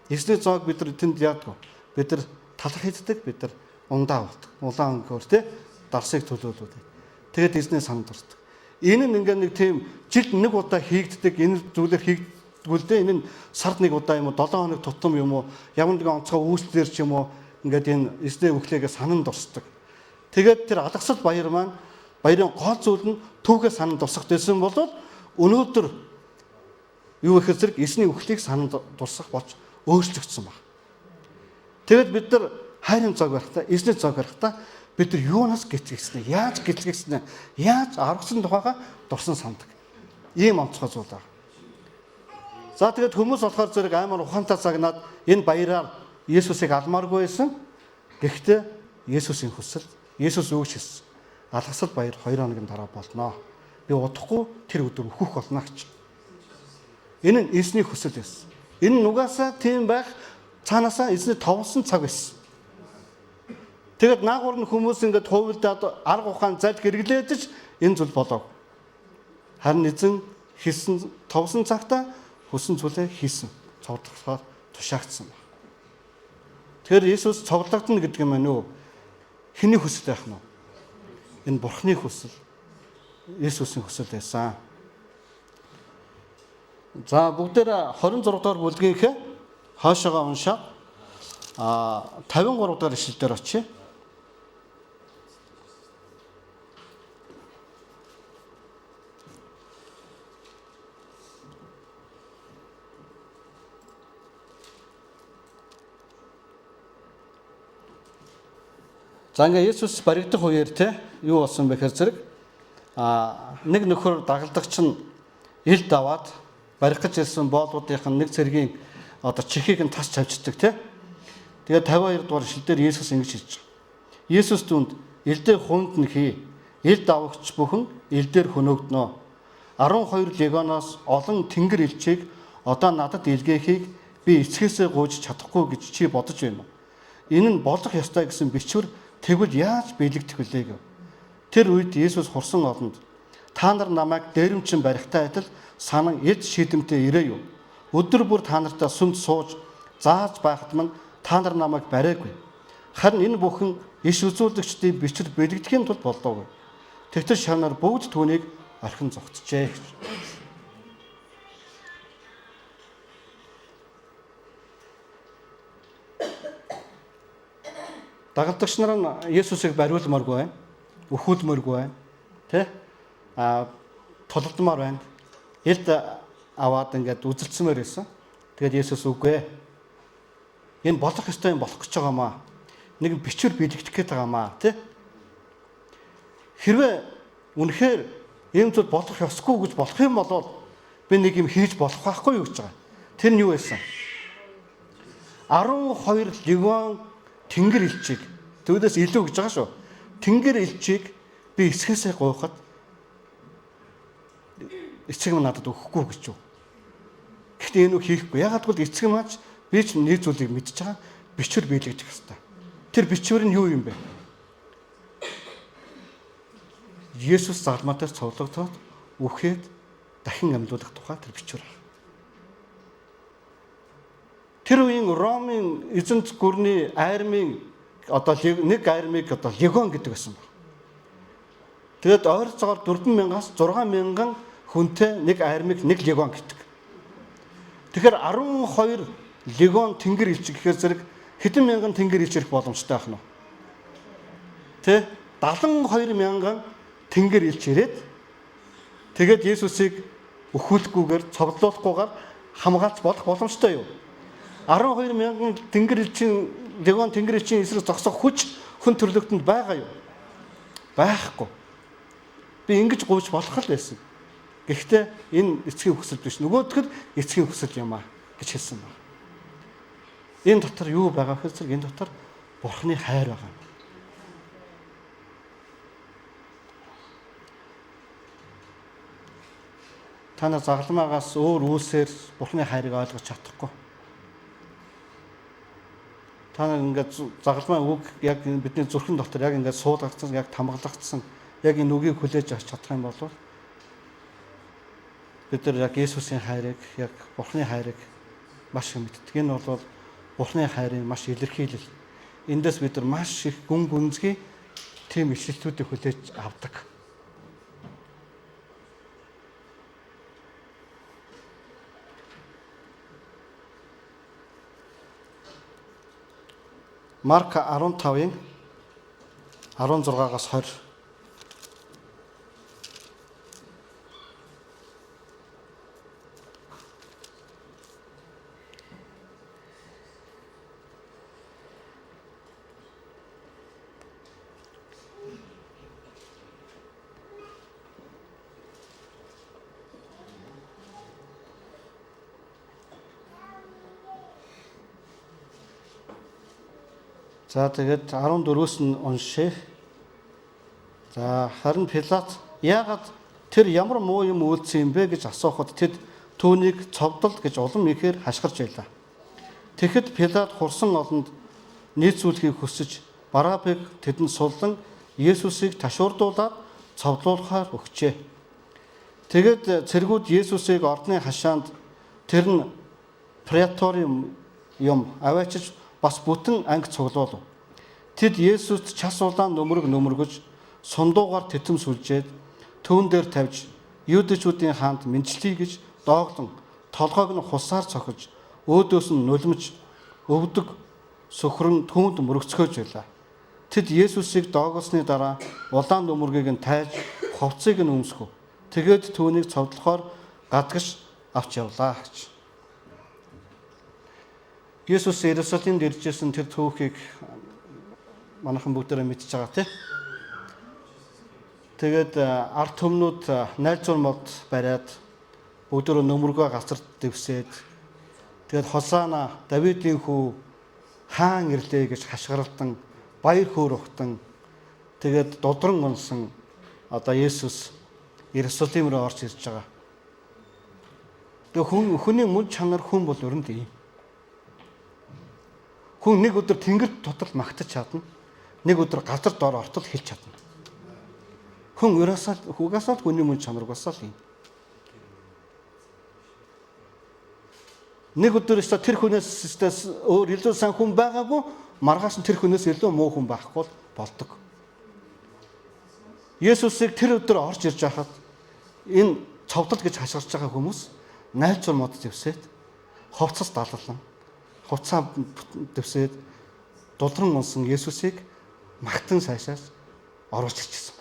Эзний зоог бид нар тэнд яадаг вэ? Бид нар талах хийдэг, бид нар ундаа болдог. Улаан өнгөөр те дарсыг төлөөлөд. Тэгээд эзний санан дурсдаг. Энэ нь ингээ нэг тийм жилд нэг удаа хийгддэг энэ зүйлээр хийгдгүүл дээ. Энэ нь сард нэг удаа юм уу 7 хоног тутам юм уу ямар нэгэн онцгой үйлчлэлэр ч юм уу ингээд энэ эзний үхлээгээ санан дурсдаг. Тэгээд тэр алгасал баяр маань баярын гол зүйл нь түүхээ санан дурсах гэсэн бол өнөөдөр юу гэхээр зэрэг эзний үхлийг санан дурсах болж өөрчлөгдсөн баг. Тэгээд бид нар хайрын зоог барихтаа, эзний зоог барихтаа бид нар юунаас гэтлэгснэ, яаж гэтлэгснэ, яаж аврагсан тухайга дурсан сандаг. Ийм онцгой зүйл байна. За тэгээд хүмүүс болохоор зэрэг амар ухаантай цагнаад энэ баяраар Есүсийг алмааргүй байсан. Гэхдээ Есүсийн хүсэл, Есүс өгч хэлсэн. Алгасал баяр 2 хоногийн дараа болноо. Би удахгүй тэр өдөр өөхөх болно гэж. Энэ нь эзний хүсэл байсан. Энэ нь угаасаа тийм байх цаанаасаа эзний товлсон цаг байсан. Тэгээд наагур нь хүмүүс ингээд хувилдаад арга ухаан зайлт хэрэглээдэж энэ зүйл болов. Харин эзэн хийсэн товлсон цагтаа хүссэн зүйлээ хийсэн. Цогцолгохоор тушаагдсан. Тэгэхээр Есүс цогцолдогдно гэдэг юм аа нөө хэний хүсэл байх нь вэ? Энэ Бурхны хүсэл. Есүсийн хүсэл байсан. За бүгдээр 26 дугаар бүлгийнхээ хаашаага уншаад 53 дугаар ишлэлээр очие. За ингээ Есүс баригдах үеэр те юу болсон бэ гэхээр зэрэг нэг нөхөр дагалдагч нь ил даваад барих гэж ирсэн боолуудынх нь нэг цэргийн одоо чихийг нь тас чавчдаг те. Тэгээд 52 дугаар ишлэлээр Есүс ингэж хэлж байгаа. Есүс түнд илдээ хүнд нь хий. Ил давагч бүхэн илдээр хөнөөгднө. 12 легионоос олон тэнгэр элчийг одоо надад илгээхийг би эцгээсээ гуйж чадахгүй гэж чи бодож байна уу? Энэ нь болох ёстой гэсэн бичвэр тэгвэл яаж биелэгдэх вүлээ гэв. Тэр үед Есүс хурсан олонд та нар намайг дээрэмчин барихтай адил санан эд шийдэмтэй ирээ юу? Өдөр бүр та нартай сүмд сууж зааж байхад мань та нар намайг бариагүй. Харин энэ бүхэн иш үзүүлэгчдийн бичвэр биелэгдэхийн тулд болдоогүй. Тэгтэр шавнаар бүгд түүнийг орхин зогтжээ. Дагалдагч нар нь Есүсийг бариулмааргүй байна. Өхүүлмээргүй байна. Тэ? Толдмаар байна. Элд аваад ингээд үзэлцмээр байсан. Тэгээд Есүс үгүй. Энэ болох ёстой юм болох гэж байгаамаа. Нэг бичвэр биелэгдэх гээд байгаамаа, тэ? Хэрвээ үнэхээр ийм зүйл болох ёсгүй гэж болох юм бол би нэг юм хийж болох байхгүй юу гэж байгаа. Тэр нь юу байсан? 12 легион тэнгэр элчийг төвдөөс илүү гэж байгаа шүү. Тэнгэр элчийг би эсгээсээ гуйхад эцэг минь надад өгөхгүй гэж юу. Гэхдээ энэ үг хийхгүй. Ягаад гэвэл эцэг маань би ч нэг зүйлийг мэдчихэж байгаа. Бичвэр биелэгдэх ёстой. Тэр бичвэр нь юу юм бэ? Есүс залмаатай цовлогдоод үхээд дахин амьлуулах тухай тэр бичвэр. Тэр үеийн Ромын эзэнт гүрний армийн одоо нэг армийг одоо легион гэдэг байсан байна. Тэгээд ойролцоогоор 4,000-аас 6,000 хүнтэй нэг армийг нэг легион гэдэг. Тэгэхээр 12 легион тэнгэр элч гэхээр зэрэг хэдэн мянган тэнгэр элч ирэх боломжтой байх нь. Тэ 72,000 тэнгэр элч ирээд тэгээд Есүсийг өхүүлэхгүйгээр цоглуулахгүйгээр хамгаалж болох боломжтой юу? 12,000 тэнгэр элчийн легион тэнгэр элчийн эсрэг зогсох хүч хүн төрлөختөнд байгаа юу? Байхгүй. Би ингэж гуйж болох л байсан. Гэхдээ энэ эцгийн хүсэл биш. Нөгөөдгөл эцгийн хүсэл юм аа гэж хэлсэн байна. Энэ дотор юу байгаа вэ гэхээр энэ дотор Бурхны хайр байгаа. Та нар загалмаагаас өөр үйлсээр Бурхны хайрыг ойлгож чадахгүй. Та нар ингээд загалмаа үг яг бидний зүрхэн дотор яг ингээд суулгагдсан, яг тамгалагдсан, яг энэ үгийг хүлээж авч чадах юм бол бид нар яг Есүсийн хайрыг, яг Бурхны хайрыг маш их мэддэг. Энэ бол Бурхны хайрын маш илэрхийлэл. Эндээс бид нар маш их гүн гүнзгий тийм ишлэлтүүдийг хүлээж авдаг. Марк 15-ын 16-аас 20. За тэгээд 14-өөс нь уншъя. За харин Пилат яагаад тэр ямар муу юм үйлдсэн юм бэ гэж асуухад тэд түүнийг цовдол гэж улам ихээр хашгирч байлаа. Тэгэхэд Пилат хурсан олонд нийцүүлэхийг хүсэж Барабыг тэдэнд суллан Есүсийг ташуурдуулаад цовдлуулахаар өгчээ. Тэгэд цэргүүд Есүсийг ордны хашаанд тэр нь преториум юм аваачиж бас бүтэн анги цуглуулв. Тэд Есүст час улаан нөмөргөж сундуугаар тэтэм сүлжээд түүн дээр тавьж юудэчүүдийн хаанд мэдлэе гэж дооглон толгойг нь хусаар цохиж өөдөөс нь нулимж өвдөг сөхрөн түүнд мөрөгцгөөж байлаа. Тэд Есүсийг доогосны дараа улаан нөмөргийг нь тайлж хувцсыг нь өмсгөв. Тэгээд түүнийг цовдлохоор гадагш авч явлаа гэж. Есүс Иерусалимд иржсэн тэр түүхийг манайхан бүгдээрээ мэдчихэж байгаа тийм. Тэгээд ард түмнүүд найзуур мод бариад бүгдөө нөмөргөө газарт дэвсээд тэгээд Хосаана Давидын хүү хаан ирлээ гэж хашгиралдан баяр хөөр ухтан тэгээд дудран унсан одоо Есүс Иерусалим руу орж ирж байгаа. Тэгээд хүний мөн чанар хүн бол өрөнд ийм. Хүн нэг өдөр тэнгэрт тутал магтаж чадна. Нэг өдөр газар дор ортол хэлж чадна. Хүн угаасаа хүний мөн чанар угаасаа л юм. Нэг өдөр тэр хүнээс өөр илүү сайн хүн байгаагүй, маргааш нь тэр хүнээс илүү муу хүн байхгүй болдог. Есүсийг тэр өдөр орж ирж байхад энэ цовдол гэж хашгирч байгаа хүмүүс найзуур мод дэвсээд хувцас даллан хуцаа дэвсээд дулран унсан Есүсийг магтан сайшааж оруулж ирчихсэн.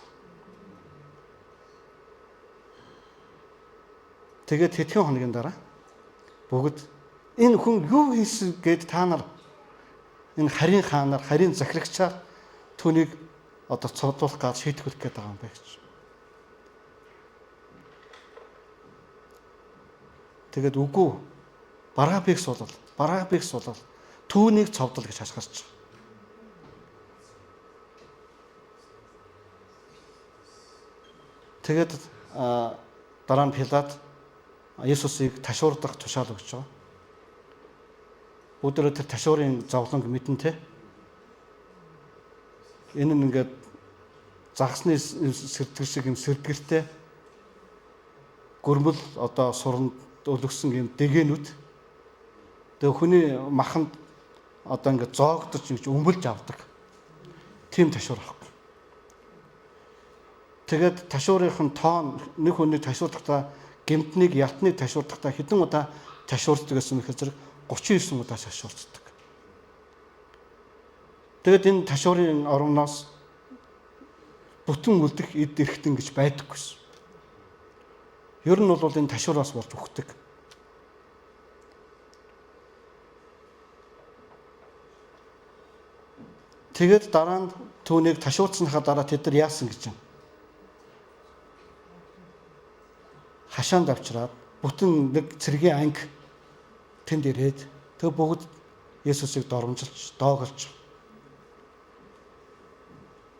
Тэгээд хэдхэн хоногийн дараа бүгд энэ хүн юу хийсэн гэд та нар энэ харийн хаанаар, харийн захирагчаар түүнийг одоо цогцолох гэж шийтгэх гээд байгаа юм байна гэж. Тэгээд үгүй Барабыг суулгал. Түүнийг цовдол гэж хашгирч. Тэгээд дараа нь Пилат Есүсийг ташуурдах тушаал өгч байгаа. Өдөр тэр ташуурын зовлонг мэдэн тэ. Энэ нь ингээд загсны сэрдэг шиг юм сэрдгэртэй гөрмөл одоо суранд өлгсөн юм дээгэнүүд. Тэгээ хүний маханд одоо ингээд зоогдож ингэж өмбөлж авдаг. Тийм ташуур авахгүй. Тэгээд ташуурынх нь тоон нэг хүнийг ташуурдахдаа гэмтнийг ялтныг ташуурдахдаа хэдэн удаа ташуурддаг гэсэн мэт зэрэг 39 удаа ташуурддаг. Тэгээд энэ ташуурын орноос бүтэн үлдэх эд эрхтэн гэж байдаггүйсэн. Ер нь бол энэ ташуураас болж өгдөг. Тэгээд дараа нь түүнийг ташуурцсныхаа дараа тэд нар яасан гэж юм. Хашаанд авчраад бүтэн нэг цэргийн анги тэнд ирээд тэг бүгд Есүсийг доромжилж, доогорч.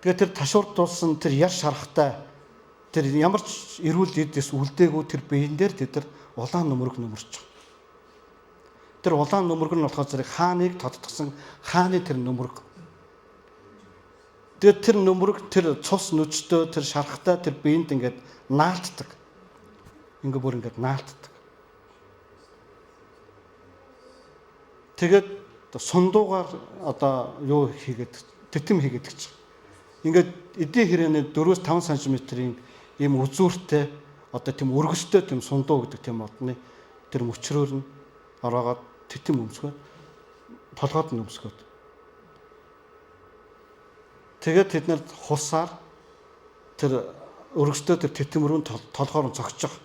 Тэгээд тэр ташуурдуулсан тэр яр шарахтай тэр ямар ч эрүүл эдээс үлдээгүй тэр биен дээр тэд нар улаан нөмрөг нөмөрч. Тэр улаан нөмрөг нь болохоор зэрэг хааныг тодтгсон хааны тэр нөмрөг. Тэгээд тэр нөмрөг тэр цус нүчтэй тэр шарахтай тэр биенд ингээд наалтдаг. Ингээ бүр ингээд наалтдаг. Тэгээд сундуугаар одоо юу хийгээд тэтэм хийгээд гэж. Ингээд эдийн хэрэнээ 4-5 см-ийн ийм үзүүртэй одоо тийм өргөстэй тийм сундуу гэдэг тийм одны тэр мөчрөөр нь ороод тэтэм өмсгөө толгойд нь өмсгөөд. Тэгээд тэд нар хусаар тэр өргөстэй тэр тэтэм рүү толгоор нь зогсож байгаа.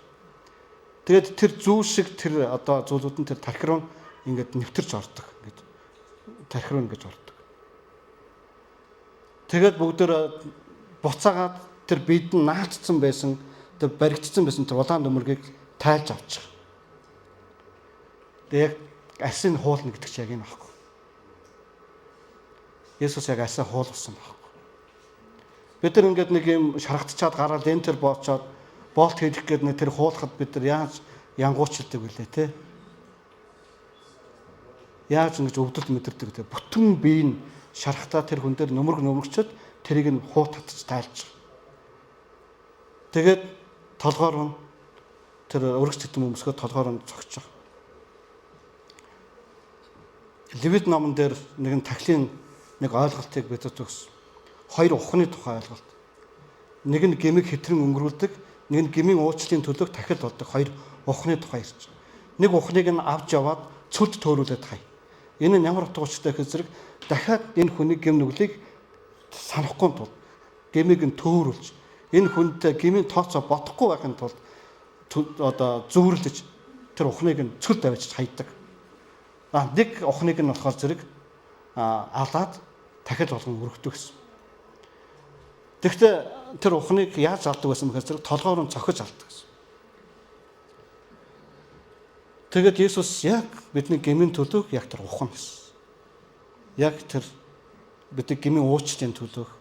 Тэгээд тэр зүү шиг тэр одоо зүйлүүд нь тэр тархируу ингээд нэвтэрч ордог. Ингээд тархируу ингэж ордог. Тэгээд бүгдээр буцаагаад тэр бид нь наалтцсан байсан, тэр баригдсан байсан тэр улаан нөмөргийг тайлж авчих. Тэгээд асын хуулна гэдэг чинь яг энэ байхгүй. Есүс яг асаа хуулсан байхгүй. Бид нар ингээд нэг юм шаргатчаад гараад энэ тэр боочоод болт хийх гээд тэр хуулахад бид нар яаж янгуучилдаг вүлээ те. Яаж ингэж өвдөлт мэдэрдэг те. Бүтэн бие нь шарахтаа тэр хүн дээр нөмөрчөд тэрийг нь хуут татж тайлж. Тэгээд толгоор нь тэр өргөж тэтэм өмсгөө толгоор нь цогч. Левит номон дээр нэгэн тахлын нэг ойлголтыг бидэд өгсөн. Хоёр ухны тухай ойлголт. Нэг нь гэмиг хэтрэн өнгөрүүлдэг, нэг нь гмийн уучлалын төлөөх дахил болдог хоёр ухны тухай ирж. Нэг ухныг нь авч яваад цөлд төөрүүлээд хай. Энэ нь ямар утгатай гэхээр дахиад энэ хүний гм нүглийг санахгүй тул гмийг нь төөрүүлж энэ хүнтэй гмийн тооцоо бодохгүй байхын тулд одоо зүүрлэж тэр ухныг нь цөлд авчиж хайдаг. Нэг ухныг нь болохоор зэрэг алаад дахил болгон өргөдөг гэсэн. Тэгэхдээ тэр ухныг яаж алдаг байсан бэхээр зэрэг толгоор нь цохиж алдаг гэсэн. Тэгээд Есүс яг бидний гмийн төлөөх яг тэр ухам гэсэн. Яг тэр бидний гмийн уучлалын төлөөх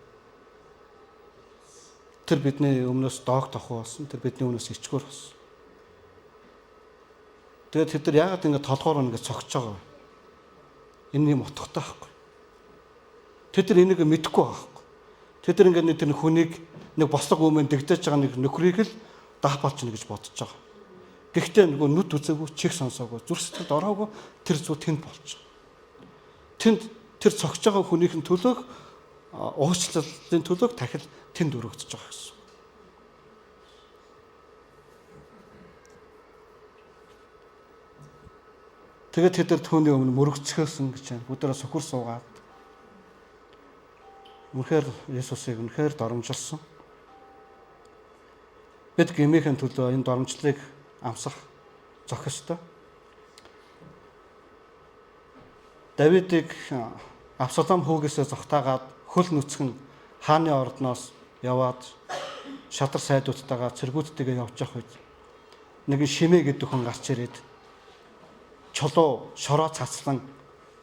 тэр бидний өмнөөс доог тохуу болсон, тэр бидний өмнөөс ичгөр болсон. Тэгээд тэд нар яагаад ингэ толгоор ингэ цогч байгаа вэ? Энэ юм утгатай байхгүй. Тэд нар энийг мэдэхгүй байхгүй. Тэд нар ингэ тэр хүнийг нэг бослог өмнө дэгдэж байгаа нэг нөхрийг л даах болчихно гэж бодож байгаа. Гэхдээ нөгөө нүд үзээгүй, чих сонсоогүй, зүрх сэтгэлд ороогүй тэр зүү тэнд болж байгаа. Тэнд тэр цогч байгаа хүнийхэн төлөөх уучлалын төлөөх дахил тэнд өргөгдөж байгаа гэсэн. Тэгээд тэд нар түүний өмнө мөрөгцгөөсөн гэж байна. Бүгдээрээ сөхөр суугаад үнэхээр Есүсийг үнэхээр доромжилсон. Бид гэмээхэн төлөө энэ доромжлыг амсах зохистой. Давидыг Авсалом хүүгээсээ зогтаагаад хөл нүцгэн хааны ордноос яваад шадар сайдуудтайгаа цэргүүдтэйгээ явж явах үед нэгэн Шимээ гэдэг хүн гарч ирээд чулуу шороо цацлан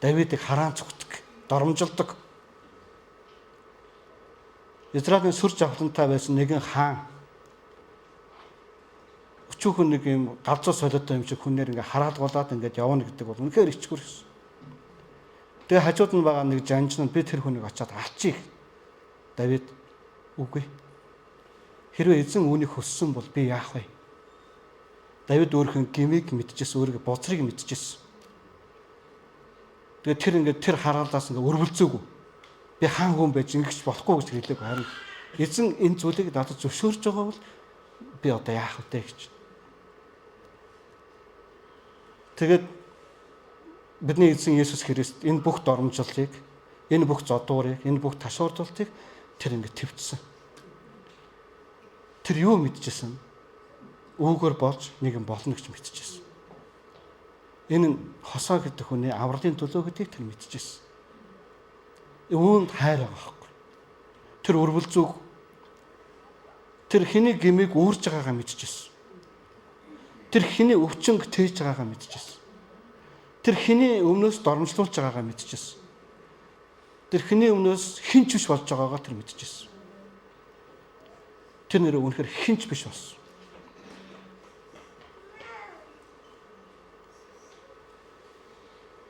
Давидыг хараан цогтөг, доромжилдог. Израилийн сүр жавхлантай байсан нэгэн хаан өчүүхэн нэг юм галзуу солиотой юм шиг хүнээр ингээ хараалгуулад ингээд явна гэдэг бол үнэхээр ичгүр гэсэн. Тэгээ хажууд нь байгаа нэг жанжин нь би тэр хүнийг очиад алчиг. Давид үгүй. Хэрвээ эзэн үүнийг хөссөн бол би яах вэ? Давид өөрхөн гмийг мэдчихсэн, өөрийнхөө боцрыг мэдчихсэн. Тэгээ тэр ингээд тэр хараалаас ингээд өрөвлцөөгүй. Би хаан хүн байж ингэж болохгүй гэж хэлээг харин эзэн энэ зүйлийг надад зөвшөөрж байгаа бол би одоо яах вэ гэж. Тэгээд бидний эзэн Есүс Христ энэ бүх доромжлыг, энэ бүх зодуурыг, энэ бүх ташуурдалтыг тэр ингээд твцсэн. Тэр юу мэдчихсэн? Үүгээр болж нэг юм болно гэж мэдчихсэн. Энэ нь Хосоо гэдэг хүний авралын төлөө гэдгийг тэр мэдчихсэн. Үүнд хайр байгаа байхгүй. Тэр өрвөл зүг тэр хэний гмийг үүрж байгаагаа мэдчихсэн. Тэр хэний өвчнөг тээж байгаагаа мэдчихсэн. Тэр хэний өмнөөс доромжлуулж байгаагаа мэдчихсэн. Тэр хэний өмнөөс хинч биш болж байгаагаа тэр мэдчихсэн. Тэр нэр үнэхээр хинч биш болсон.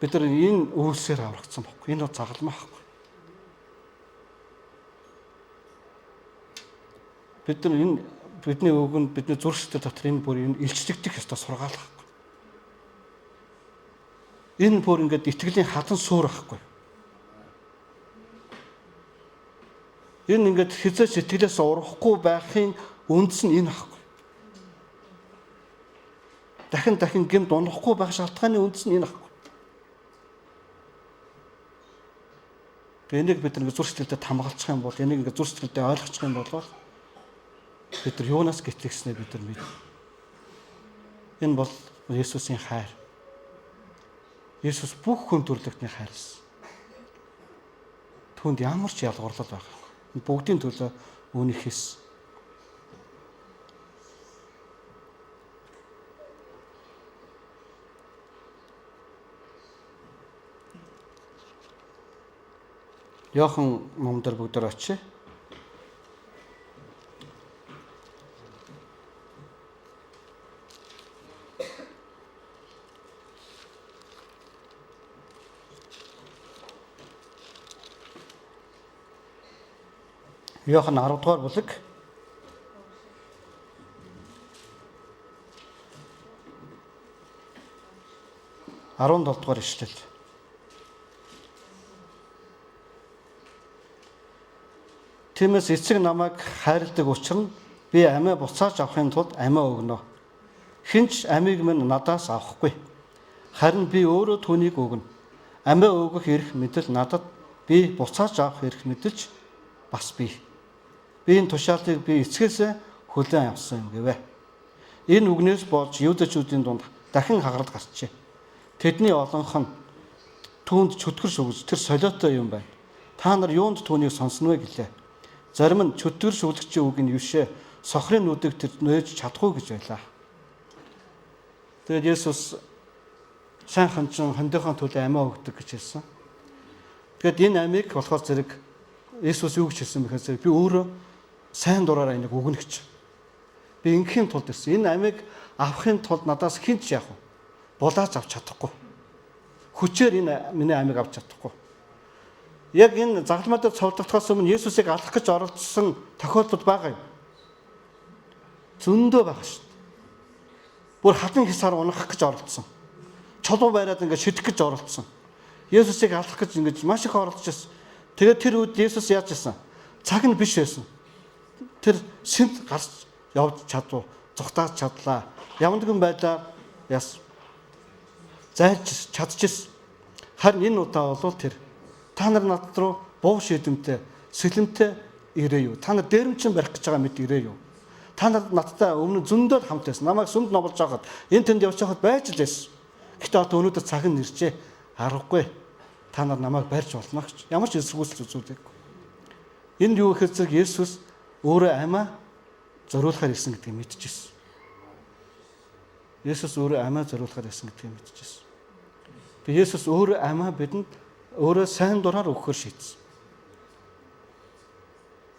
Бид нар энэ үйлсээр аврагдсан байхгүй. Энэ загалмаа байхгүй. Бид нар энэ бидний өгөн бидний зүрх сэтгэл дотор энэ бүр энэ илчлэгдэх ёстой сургаал байхгүй. Энэ бүр ингээд итгэлийн хадан суур байхгүй. Энэ ингээд хязгаар сэтгэлээс урахгүй байхын үндэс нь энэ байхгүй. Дахин гэмд унахгүй байх шалтгааны үндэс нь энэ байхгүй. Энийг бид нэг зүрх сэтгэлдээ хамгаалчих юм бол, энийг ингээд зүрх сэтгэлдээ ойлгочих юм бол бид нар юунаас гэтлэгснээ бид нар мэднэ. Энэ бол Есүсийн хайр. Есүс бүх хүн төрлөختний хайрсан. Түүнд ямар ч ялгуурлал байхгүй. Бүгдийн төлөө үүнийг хийсэн. Йохан номдэр бүгдээр очие. Йохан 10 дугаар бүлэг 17 дугаар ишлэл. Тиймээс эцэг намайг хайрладаг учраас би амиа буцааж авахын тулд амиа өгнө. Хинч амийг минь надаас авахгүй. Харин би өөрөө түүнийг өгнө. Амиа өгөх эрх мэдэл надад, би буцааж авах эрх мэдэлж бас би. Би энэ тушаалтыг би эцгээсээ хүлээн авсан юм гэвэ. Энэ үгнээс болж юудэчүүдийн дунд дахин хагарал гарчээ. Тэдний олонх нь түүнд чөтгөр шүгж тэр солиотой юм байна. Та нар юунд түүнийг сонсно вэ гэлээ. Зарим нь чөтгөр шүглэгчийн үг нь юушээ сохрын нүдийг тэр нөөж чадахгүй гэж байлаа. Тэгээд Есүс сайн ханчин хондийнхоо төлөө амиа өгдөг гэж хэлсэн. Тэгээд энэ амийг болохоор зэрэг Есүс юу гэж хэлсэн бэхээс би өөрөө сайн дураараа энийг өгнө гэж. Би ингийн тулд ирсэн. Энэ амийг авахын тулд надаас хинч яах вэ? Булааж авч чадахгүй. Хүчээр энэ миний амийг авч чадахгүй. Яг энэ загалмай дээр цовдлогдохоос өмнө Есүсийг алах гэж оролцсон тохиолдол байгаа юм. Зөндөө байгаа шүү дээ. Бүр хатан хисаар унах гэж оролцсон. Чулуу байраад ингээд шидэх гэж оролцсон. Есүсийг алах гэж ингээд маш их оролцож байсан. Тэгээд тэр үед Есүс яаж байсан? Цаг нь биш байсан. Тэр сэнт гарч явж чадв, зүхтааж чадлаа. Ямар нэгэн байдлаар яс зайлж чадчихсан. Харин энэ удаа бол тэр та нар над руу буу шийдэмтэй сэлэмтэй ирээ юу? Та нар дээрэмчин барих гэж байгаа мэд ирээ юу? Та нар надтай өмнө зөндөө хамт байсан. Намайг сүмд номлож байхад энэ тэнд явж байхад байж л байсан. Гэхдээ одоо өнөөдөр цаг нь нэрчээ. Аргагүй. Та нар намайг барьж болно гэж. Ямар ч эсэргүүцэл үзүүлээгүй. Энд юу гэхээр зэрэг Есүс өөрөө амиа зориулахаар ирсэн гэдгийг мэдчихсэн. Есүс өөрөө амиа зориулахаар ирсэн гэдгийг мэдчихсэн. Тэгээ Есүс өөрөө амиа бидэнд өөрөө сайн дураар өгөхөр шийдсэн.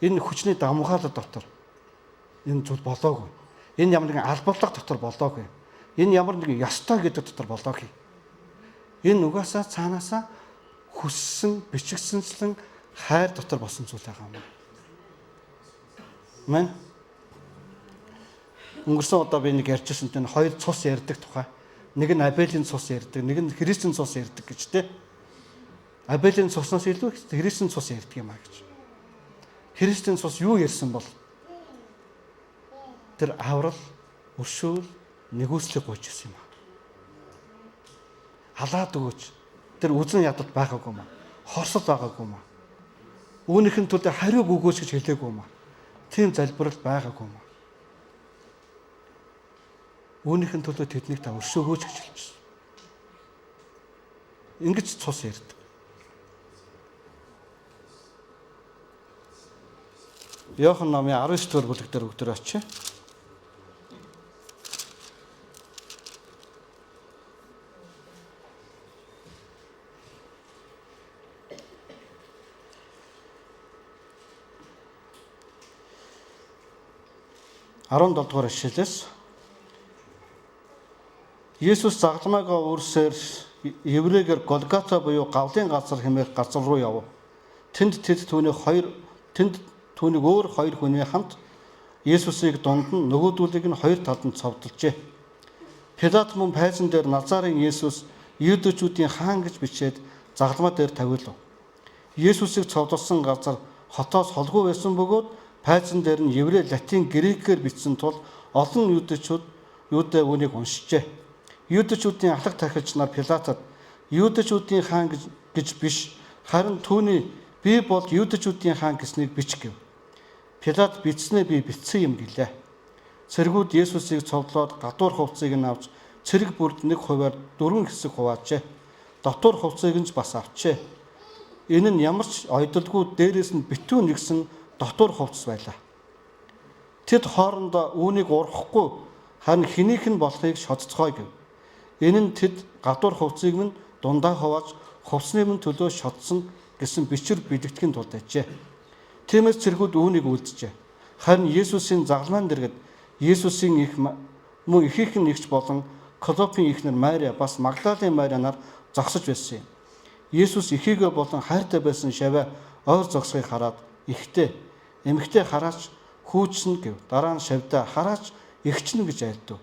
Энэ хүчний давмгаалал дотор энэ зүйл болоогүй. Энэ ямар нэгэн албалга дотор болоогүй. Энэ ямар нэгэн ёстой гэдэг дотор болоогүй. Энэ угаасаа цаанаасаа хүссэн, бичигсэнчлэн хайр дотор болсон зүйл байгаа юм. Мэн өнгөрсөн удаа би нэг ярьжсэн тэн хоёр цус ярьдаг тухай. Нэг нь Абелийн цус ярьдаг, нэг нь Христийн цус ярьдаг гэж тэ. Абелийн цуснаас илүү Христийн цус ярьдаг юм а гэж. Христийн цус юу ярьсан бол тэр аврал, өршөөл, нэгүслийг гуйж ирсэн юм а. Халаад өгөөч. Тэр үзэн ядад байгаагүй юм а. Хорсол байгаагүй юм а. Үүнийхэн тулд хариуг өгөөч гэж хэлээгүй юм а. Тийм залбирал байгаагүй юм а. Үүнийхэн төлөө тэднийг та өршөөгөөч гэж хэлчихсэн. Ингэж цус ярьдаг. Иохан номын 19 дугаар бүлэг дээр өгдөр очие. Дугаар ишлэлээс Есүс загламайгаа өөрсөөр еврейгээр Голгота буюу гавлын газар хэмээх газар руу яв. Тэнд түүнийг өөр хоёр хүний хамт Есүсийг дунд нь нөгөөдүүлийг нь хоёр талд нь цовдлжээ. Пилат мөн пайзан дээр Назарын Есүс Юдэчүүдийн хаан гэж бичээд загламаа дээр тавилав. Есүсийг цовдлсон газар хотоос холгүй байсан бөгөөд пайзан дээр нь еврей, латин, грекээр бичсэн тул олон Юдэ үүнийг уншижээ. Юдэчүүдийн алах тархилч нар Пилатад Юдэчүүдийн хаан гэж биш, харин түүний би бол Юдэчүүдийн хаан гэснийг бич гэв. Пилат бичснээ би бичсэн юм гэлээ. Цэргүүд Есүсийг цовдлоод гадуур хувцсыг нь авч цэрэг бүрд нэг хувиар 4 хэсэг хуваажээ. Дотор хувцсыг нь ч бас авчээ. Энэ нь ямар ч ойдолгүй дээрээс нь битүү нэгсэн дотор хувцс байлаа. Тэд хоорондоо үүнийг урахгүй харин хэнийх нь болохыг шодцгоё гэв. Энэ нь тэд гадуур хувцсыг минь дундаа хувааж хувцсны минь төлөө шодсон гэсэн бичвэр бэлэгдэхин тулд ажээ. Тиймээс цэргүүд үүнийг үлджээ. Харин Есүсийн загламаан дэргэд Есүсийн их мөн ихийнх нь эгч болон Клопын ихнэр Мария бас Магдалийн Мария нар зогсож байсан юм. Есүс ихийгээ болон хайртай байсан шавья ойр зогсохыг хараад ихтэй эмэгтэй хараач хүүчсэн гэв. Дараа нь шавьдаа хараач эгчнэ гэж айлдав.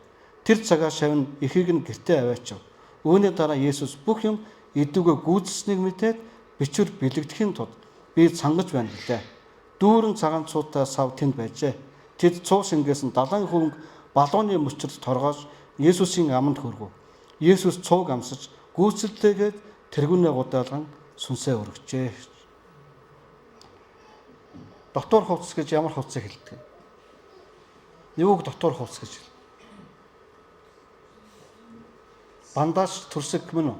Тэр цагаас шавь нь ихийг нь гэртээ аваачив. Үүний дараа Есүс бүх юм эдүгэ гүйцэснийг мэдээд бичвэр бэлэгдэхийн тулд би цангаж байна гэлээ. Дүүрэн цагаан цуутай сав тэнд байжээ. Тэд цуу шингээс нь 70 хөвөнгө балууны мөчөрд торгоож Есүсийн аманд хүргэв. Есүс цууг амсаж гүйцэлтэйгээд тэргүүнээ гудаалган сүнсээ өргөжээ. Дотор хувцс гэж ямар хувцсыг хэлдэг вэ? Юуг дотор хувцс гэж хэлдэг? Бандаж төрсөг мөн үү?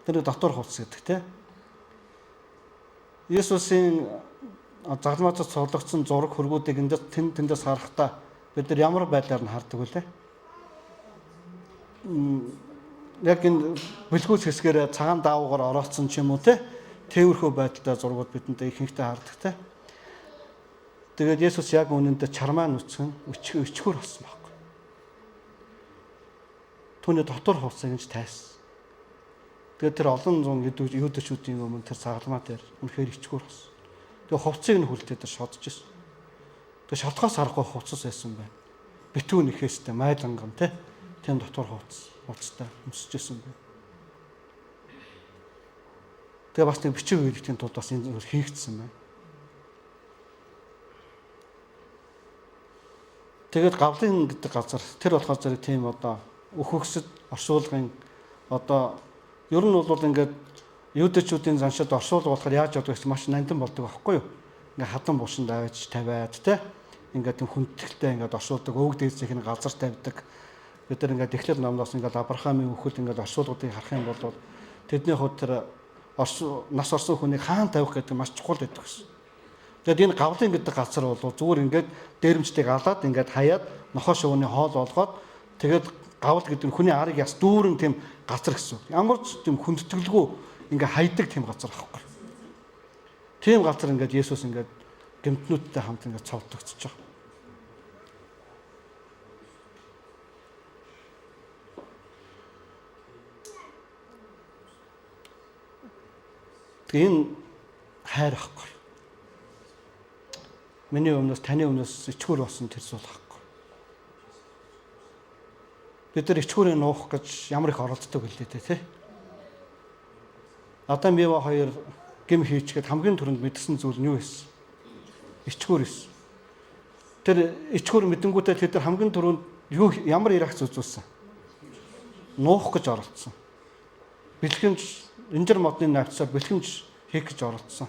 Тэр дотор хувцс гэдэг тийм. Есүсийн загламаас цоглогдсон зураг хөргүүдийг тэндээс харахтаа бид нар ямар байдлаар нь хардаг вэ? Яг энэ бэлгүүц хэсгээрээ цагаан даавуугаар орооцсон ч юм уу те. Тэмэрхүү байдалтай зургууд бидэндээ ихэнхдээ хардаг те. Тэгээд Есүс яг үнэндээ чармаа нүцгэн өчгөр болсон байхгүй. Түүний дотор хувцсыг нь тайсан. Тэгээд тэр олон зуун юудэчүүдийн өмнө тэр цагламаа дээр үнэхээр ичгөр болсон. Тэгээд хувцсыг нь хүлдээд тэр шодж ирсэн. Тэгээд шалтгаос харахгүй хувцас байсан байна. Битүү нэхээстэй майланган те. Тийм дотор хувцастай өмсөж ирсэн байна. Тэгээ бас нэг бичиг үйлдэхин тулд бас энэ хийгдсэн байна. Тэгээд гавлын гэдэг газар тэр болохоор зэрэг тийм одоо өхөгсөд оршуулгын одоо ер нь бол ингээд Юудэчүүдийн заншид оршуул болохоор яаж явдаг гэж маш нандин болдог байхгүй юу? Ингээ хадан бушин давж тавиад те. Ингээд тийм хүндэтгэлтэй ингээд оршуулдаг, өвөг дээдсийнх нь газар тавьдаг. Бид нар ингээд Эхлэл номноос ингээд Авраамийн үхэл ингээд оршуулгуудыг харах юм бол тэдний хувьд тэр нас орсон хүнийг хаан тавих гэдэг маш чухал байдаг гэсэн. Тэгээд энэ гавлын гэдэг газар бол зүгээр ингээд дээрэмчдийг алаад ингээд хаяад нохоо шувууны хоол болгоод тэгээд гавл гэдэг нь хүний арыг яс дүүрэн тийм газар гэсэн. Ямар ч тийм хүндэтгэлгүй ингээ хайдаг тийм газар байхгүй. Тийм газар ингээд Есүс ингээд гэмтнүүдтэй хамт ингээд цовдогдож байгаа. Энэ хайр ахгүй. Миний өмнөөс таны өмнөөс ичгүүр болсон тэр зүйл ахгүй. Бид нар ичгүүрээ нуух гэж ямар их оролддог хэлээ те. Адам Ева хоёр гим хийчгээд хамгийн түрүүнд мэдсэн зүйл нь юу вэ? Ичгүүр эс. Тэр ичгүүр мэдэнгүүтээ тэд нар хамгийн түрүүнд ямар ярах зүйлсэн? Нуух гэж оролдсон. Бэлхэмж инжир модны навцаар бэлхэмж хийх гэж оролдсон.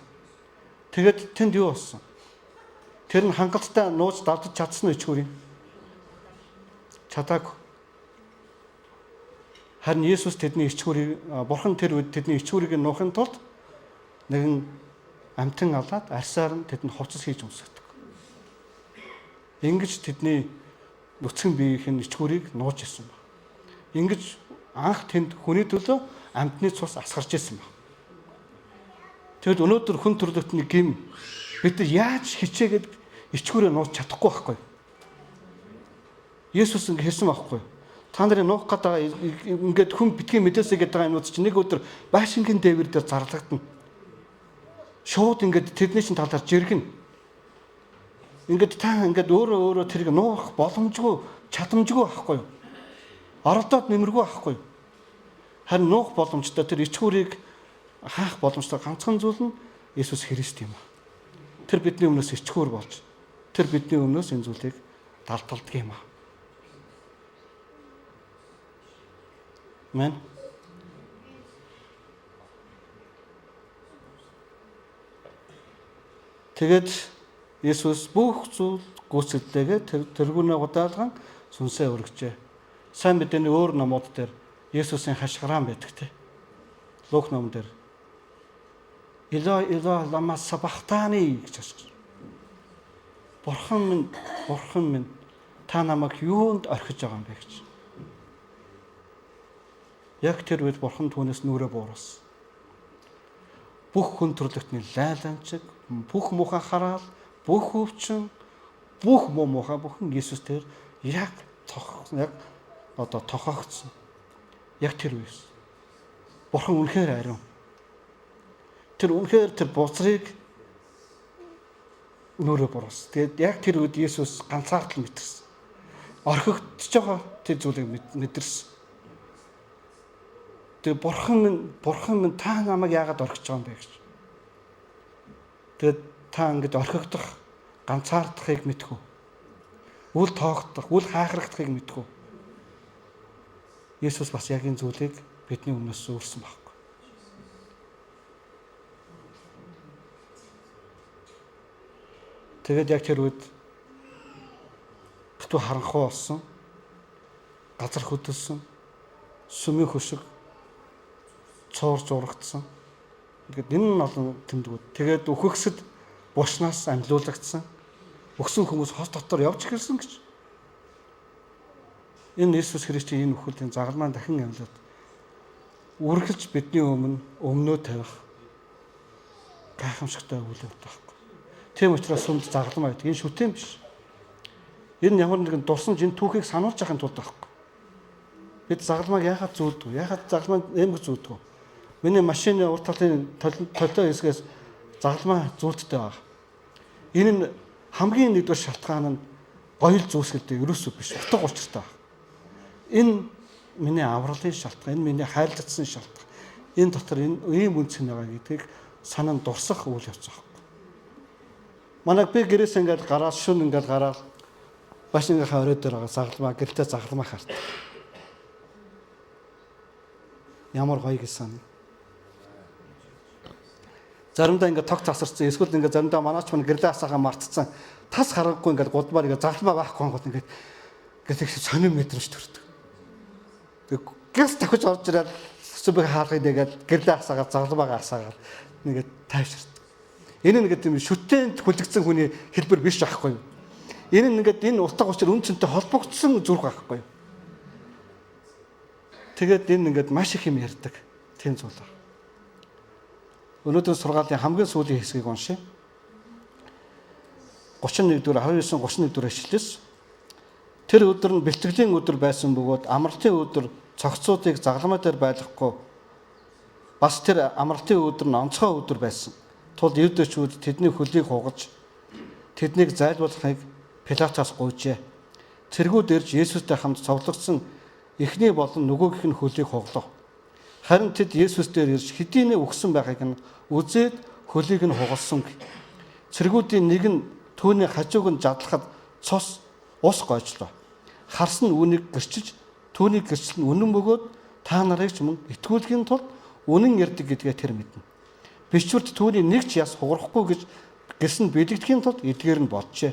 Тэгээд тэнд юу болсон? Тэр нь хангалттай нууц давтаж чадсан ичгүүрийг чадаагүй. Харин Есүс тэдний ичгүүрийг Бурхан тэр үед тэдний ичгүүрийг нуухын тулд нэгэн амтан аваад арьсаар нь тэдэнд хувцас хийж өмсгдөг. Ингэж тэдний нүцгэн биеийн ичгүүрийг нууж исэн баг. Ингэж анх тэнд хүний төлөө амтны цус асгарч исэн баг. Тэгэд өнөөдөр хүн төрлөختний гим бид нар яаж хичээгээд ичгүүрээ нууж чадахгүй байхгүй. Есүс ингэ хэлсэн байхгүй. Та нарын нуух гэдэг ингээд хүн битгий мэдээсэй гэдэг юмуд чинь нэг өдөр байшингийн дээвэр дээр зарлагдана. Шууд ингээд тэдний чинь талаар жиргэн. Ингээд та ингээд өөрөө тэрийг нуух боломжгүй, чадамжгүй байхгүй юу? Оролдоод нэмэргүй байхгүй юу? Харин нуух боломжтой тэр ичгүүрийг хаах боломжтой ганцхан зүйл нь Есүс Христ юм аа. Тэр бидний өмнөөс ичгүүр болж тэр бидний өмнөөс энэ зүйлийг далталдаг юм аа. Амен. Тэгээд Есүс бүх зүйл гүйцэтдэгээ тэргүүнээ удаалган сүнсээ өргөжээ. Сайн мэдээний өөр номууд дээр Есүсийн хашгираан байдаг те. Лук ном дээр Ило лама сабахтани гэж асуусан. Бурхан минь та намайг юунд орхиж байгаа юм бэ гэж. Яг тэр үед Бурхан түүнээс нүрээ буурсан. Бүх хүн төрлөختний лайланчиг, бүх муухай хараал, бүх өвчин, бүх муу муухай бүхэн Есүс тэр яг тохиогдсон. Яг тэр үеэс. Бурхан үнэхээр ариун. Тэр үнэхээр тэр бузрыг нүрээ буурсан. Тэгээд яг тэр үед Есүс ганцаардл мэдэрсэн. Орхигдож байгаа тэр зүйлийг мэдэрсэн. Тэгээд бурхан минь та намайг яагаад орхиж байгаа юм бэ гэж. Тэгээд та ингэж орхигдох, ганцаардахыг мэдхүү. Үл тоогдох, үл хайхрагдахыг мэдхүү. Есүс бас яг энэ зүйлийг бидний өмнөөс өөрсөн баг. Тэгээд яг тэр үед битүү харанхуй болсон. Газар хөдөлсөн. Сүмийн хөшиг цуурж урагдсан. Ингээд энэ нь олон тэмдгүүд. Тэгээд үхэгсэд бушнаас амьлуулагдсан. Өгсөн хүмүүс хос дотор явж ирсэн гэж. Энэ Есүс Христийн энэ үхлийн загалмаа дахин амьлаад үргэлж бидний өмнөө тавих гайхамшигтай үйл явдал байхгүй. Тийм учраас сүмд загалмаа гэдэг энэ шүтэн биш. Энэ ямар нэгэн дурсамж энэ түүхийг сануулж байхын тулд байхгүй. Бид загалмааг яагаад зүүлдэг вэ? Яагаад загалмааг эмгэг зүүлдэг вэ? Миний машины урт талын толтой хэсгээс загалмаа зүүлдтэй байгаа. Энэ нь хамгийн нэгдүгээр шалтгаан нь гоёл зүүсгэлтэй ерөөсөө биш. Утга учиртай байна. Энэ миний авралын шалтгаан, энэ миний хайрлагдсан шалтгаан. Энэ дотор ийм үнцэн байгаа гэдгийг санан дурсах үйл явц байгаа. Манай би гэрээс ингээд гараад шүн ингээд гараад башингийнхаа орой дээр байгаа загалмаа гэртээ загалмаа харт. Ямар гоё гэсэн. Заримдаа ингээд тог тасарсан, эсвэл ингээд заримдаа манаач мань гэрлээ асаахаа мартцсан. Тас харахгүй ингээд гудмаар ингээд загалмаа байхгүй гот ингээд их сонир мэдрэмж төрдөг. Тэг гэс дахиж орж ирээд сүбэг хаалгыг нэгээд гэрлээ асаагаад загалмаагаа асаагаад нэгээд тайвширдаг. Энэ нэг тийм шүтээнд хүлэгдсэн хүний хэлбэр биш байхгүй юу? Энэ нэгээд энэ утга учир үн цэнтэй холбогдсон зүрх байхгүй юу? Тэгээд энэ ингээд маш их юм ярьдаг. Тийм зүйл байна. Өнөөдөр сургаалын хамгийн сүүлийн хэсгийг уншъя. 31 дэх 29-31 дэх ишлээс. Тэр өдөр нь бэлтгэлийн өдөр байсан бөгөөд амралтын өдөр цогцуудыг загалмай дээр байлгахгүй бас тэр амралтын өдөр нь онцгой өдөр байсан. Тул юудэчүүд тэдний хөлийг хугаж тэднийг зайлуулахыг Пилатоос гуйжээ. Цэргүүд ирж Есүстэй хамт цовдлогдсон эхний болон нөгөөх нь хөлийг хуглав. Харин тэд Есүс дээр ирж хэдийнэ өгсөн байхыг нь үзээд хөлийг нь хугалсан. Цэргүүдийн нэг нь түүний хажууг нь жадлахад цус ус гойжлоо. Харс нь үүнийг гэрчилж түүний гэрчил нь үнэн бөгөөд та нарыг ч мөн итгүүлэхийн тулд үнэн ярьдаг гэдгээ тэр мэднэ. Бичвэрт түүний нэг ч яс хугарахгүй гэж гисэн бэлэгдэхийн тулд эдгээр нь боджээ.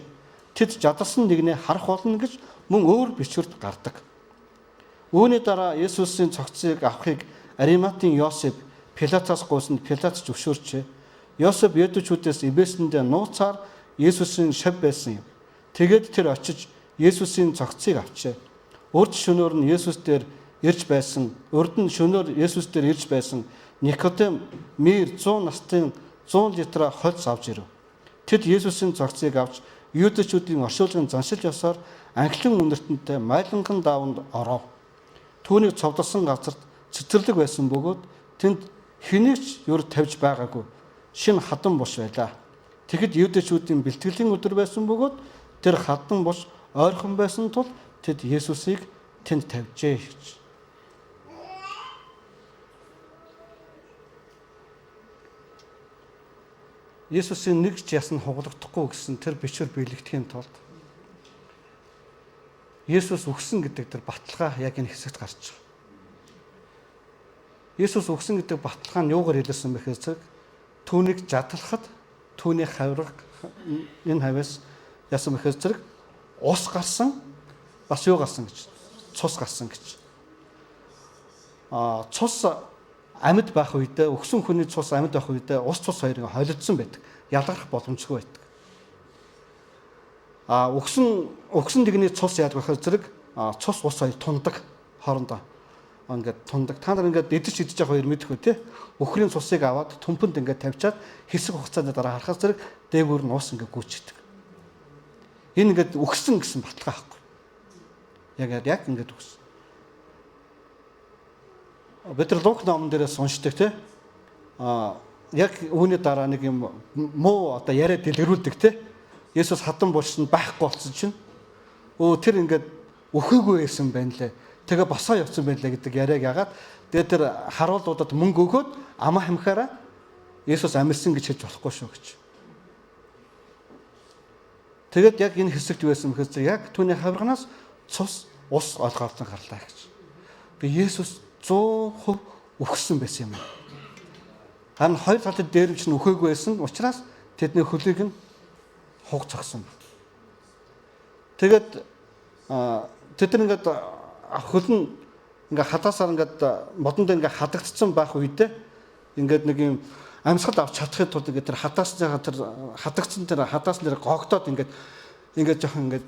Тэд жадалсан нэгнээ харах болно гэж мөн өөр бичвэрт гардаг. Үүний дараа Есүсийн цогцыг авахыг Ариматын Йосеф Пилатоос гуйсанд Пилат зөвшөөрчээ. Йосеф Юдэчүүдээс ибээсэндээ нууцаар Есүсийн шав байсан юм. Тэгээд тэр очиж Есүсийн цогцыг авчээ. Урд шөнөөр нь Есүс дээр ирж байсан, урд нь шөнөөр Есүс дээр ирж байсан Никодем мөр 100 настын 100 литра хольц авч ирэв. Тэд Есүсийн цогцыг авч Юдэчүүдийн оршуулгын заншил ёсоор анхлын үнэртэнтэй майланган даванд оров. Түүнийг цовдлсон газарт цэцэрлэг байсан бөгөөд тэнд хэнийг ч юр тавьж байгаагүй. Шинэ хадан бус байлаа. Тэгэд Юдэчүүдийн бэлтгэлийн өдөр байсан бөгөөд тэр хадан бус ойрхон байсан тул тэд Есүсийг тэнд тавьжээ гэж. Есүсийн нэг ч яс нь хугалагдахгүй гэсэн тэр бичвэр биелэгдэхийн тулд Есүс үгсэн гэдэг тэр баталгаа яг энэ хэсэгт гарч байгаа. Есүс үгсэн гэдэг баталгаа нь юугаар хэлсэн бэ гэхээр түүнийг жадлахад түүний хавраг энэ хавьяас яасан бэ гэхээр ус гарсан бас юу гарсан гэж цус гарсан гэж. Цус амьд байх үедээ өгсөн хүний цус амьд байх үедээ ус цус хоёрыг холилдсон байдаг. Ялгарх боломжгүй байдаг. Өгсөн дэгний цус яадаг вэ гэхээр цус ус хоёр тундаг хоорондоо. Ингээд тундаг. Та нар ингээд идэж идэж явах хоёр мэдэх үү те. Өхрийн цусыг аваад төмпөнд ингээд тавьчаад хэсэг хугацааны дараа харахад зэрэг дээгүүр нь ус ингээд гүйчдэг. Энэ ингээд өгсөн гэсэн баталгаа байхгүй. Яг ингээд өгсөн. Бид нар Лук номон дээрээс уншдаг те. Яг үүний дараа нэг юм муу одоо яриад дэлгэрүүлдэг те. Есүс хадан булшинд байхгүй болсон чинь тэр ингээд өхөөгүй байсан байна лээ. Тэгээ босоо явсан байна лээ гэдэг яриаг ягаад тэгээ тэр харуулуудад мөнгө өгөөд амаа хамхаараа Есүс амьдсан гэж хэлж болохгүй шүү гэж. Тэгэд яг энэ хэсэгт байсан гэхээр яг түүний хаврагнаас цус ус олгоолсон гарлаа гэж. Тэгээ Есүс 100% өгсөн байсан юм. Харин хоёр талд дээр нь өхөөгүй байсан учраас тэдний хөлийг нь хуг цогсон. Тэгээд тэд нар ингээд хөл нь ингээд хадаасаар ингээд модонд ингээд хадагдсан байх үедээ ингээд нэг юм амьсгал авч чадахын тулд ингээд тэр хадааснаа тэр хадагдсан тэр хадаас нэр гогдоод ингээд жоохон ингээд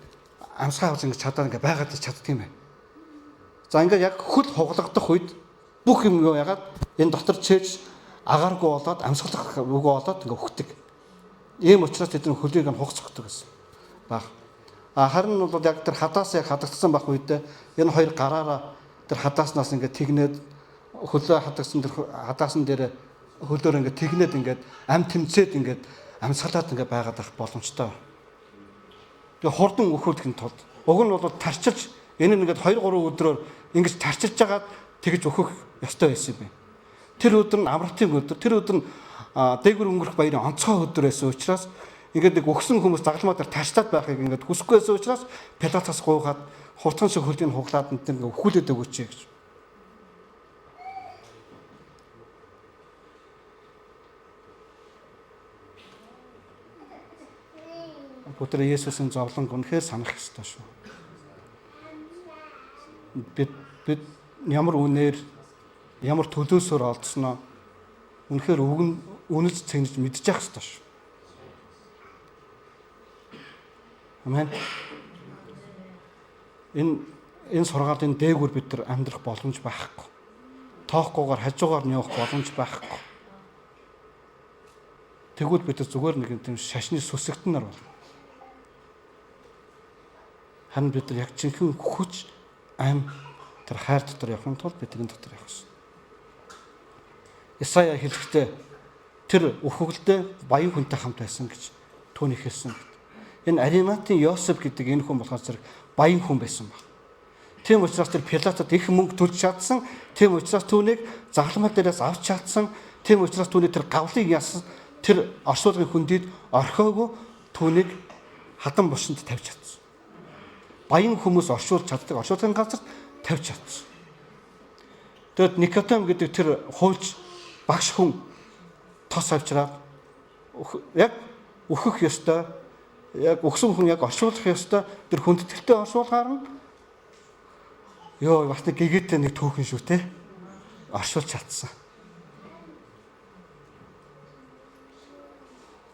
амьсгаа авч ингээд чадаа ингээд байгаад чаддаг юм байна. За ингээд яг хөл хуглагдах үед бүх юм юу ягаад энэ дотор чээж агааргүй болоод амьсгалах үгүй болоод ингээд хөгтөг. Ийм учраас тэдний хөлийг нь хугацдаг гэсэн баг. Харин бол яг тэр хадаас яг хадагдсан байх үедээ энэ хоёр гараараа тэр хадааснаас ингээд тэгнээд хөлөө хадагдсан тэр хадаасан дээр хөлөөр ингээд тэгнээд ингээд ам тэмцээд ингээд амьсгалаад ингээд байгаад байх боломжтой. Тэгээ хурдан өхөөлөх тулд уг нь бол тарчилж энэ ингээд 2-3 өдрөөр ингэж тарчилж жагаад тэгж өөхөх ёстой байсан юм байна. Тэр өдөр нь амралтын өдөр, тэр өдөр нь дээгүр өнгөрөх баярын онцгой өдөр байсан учраас ингээд нэг өгсөн хүмүүс загалмаа дээр тарчлаад байхыг ингээд хүсэхгүй байсан учраас Пилатоос гуйгаад хурцхан шиг хөлийг хуглаад энэ ингээд өхүүлээд өгөөч гэж. Өдөр Есүсийн зовлон үнэхээр санах ёстой шүү. Бид ямар үнээр ямар төлөөсөөр олдсноо үнэхээр үнэж цэгнэж мэдчих ёстой шүү. Амен. Энэ сургаалын дээгүүр бид нар амьдрах боломж байхгүй. Тоохгүйгээр хажуугаар нь явах боломж байхгүй. Тэгвэл бид зүгээр нэг тийм шашны сүсэгтнэр болно. Харин бид нар яг жинхэнэ хүч ам тэр хайр дотор явахын тулд бидний дотор явах ёстой. Исая хэлэхдээ тэр үхвэлдээ баян хүнтэй хамт байсан гэж түүний хэлсэн. Энэ Ариматын Йосеф гэдэг энэ хүн болохоор зэрэг баян хүн байсан баг. Тийм учраас тэр Пилатод их мөнгө төлж чадсан. Тийм учраас түүнийг загламал дээрээс авч чадсан. Тийм учраас түүний тэр гавлыг яасан тэр оршуулгын хүндийд орхиогүй түүнийг хадан бушинд тавьж чадсан. Баян хүмүүс оршуулж чаддаг оршуулгын газарт тавьж чадсан. Тэгэд Никодем гэдэг тэр хуульч багш хүн тос авчраад яг өөхөх ёстой, яг өгсөн хүн яг оршуулах ёстой тэр хүндэтгэлтэй оршуулгаар нь бас нэг гэгээтэй нэг түүхэн шүү те оршуулж чадсан.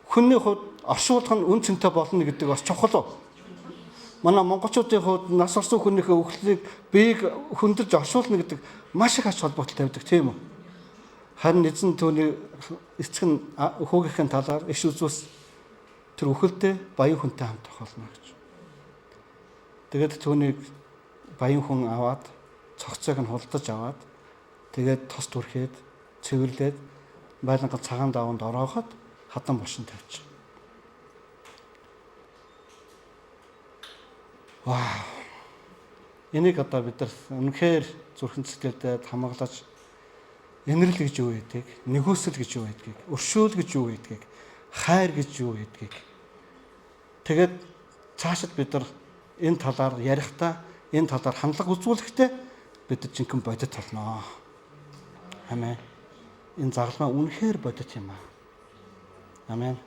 Хүний хувьд оршуулах нь үн цэнтэй болно гэдэг бас чухал. Манай монголчуудын хувьд нас орсон хүнийхээ үхлийг биеийг хөндөж оршуулна гэдэг маш их ач холбогдол тавьдаг тийм үү? Харин эзэн түүний эцэг нь хүүгийнхээ талаар иш үзүүлс тэр үхэлдээ баян хүнтэй хамт тохиолно гэж. Тэгээд түүнийг баян хүн аваад цогцойг нь хулдаж аваад тэгээд тос түрхээд цэвэрлээд байланга цагаан даванд орооход хадан бушин тавьчих. Вау. Энийг одоо бид нар үнэхээр зүрхэн сэтгэлдээ хамгаалаж инэрл гэж юу гэдгийг, нэгүсэл гэж юу гэдгийг, өршөөл гэж юу гэдгийг, хайр гэж юу гэдгийг. Тэгээд цаашид бид нар энэ талаар ярихдаа, энэ талаар хандлага үзүүлэхдээ бид жинхэнэ бодит болно. Амен. Энэ загалмай үнэхээр бодит юм аа. Амен.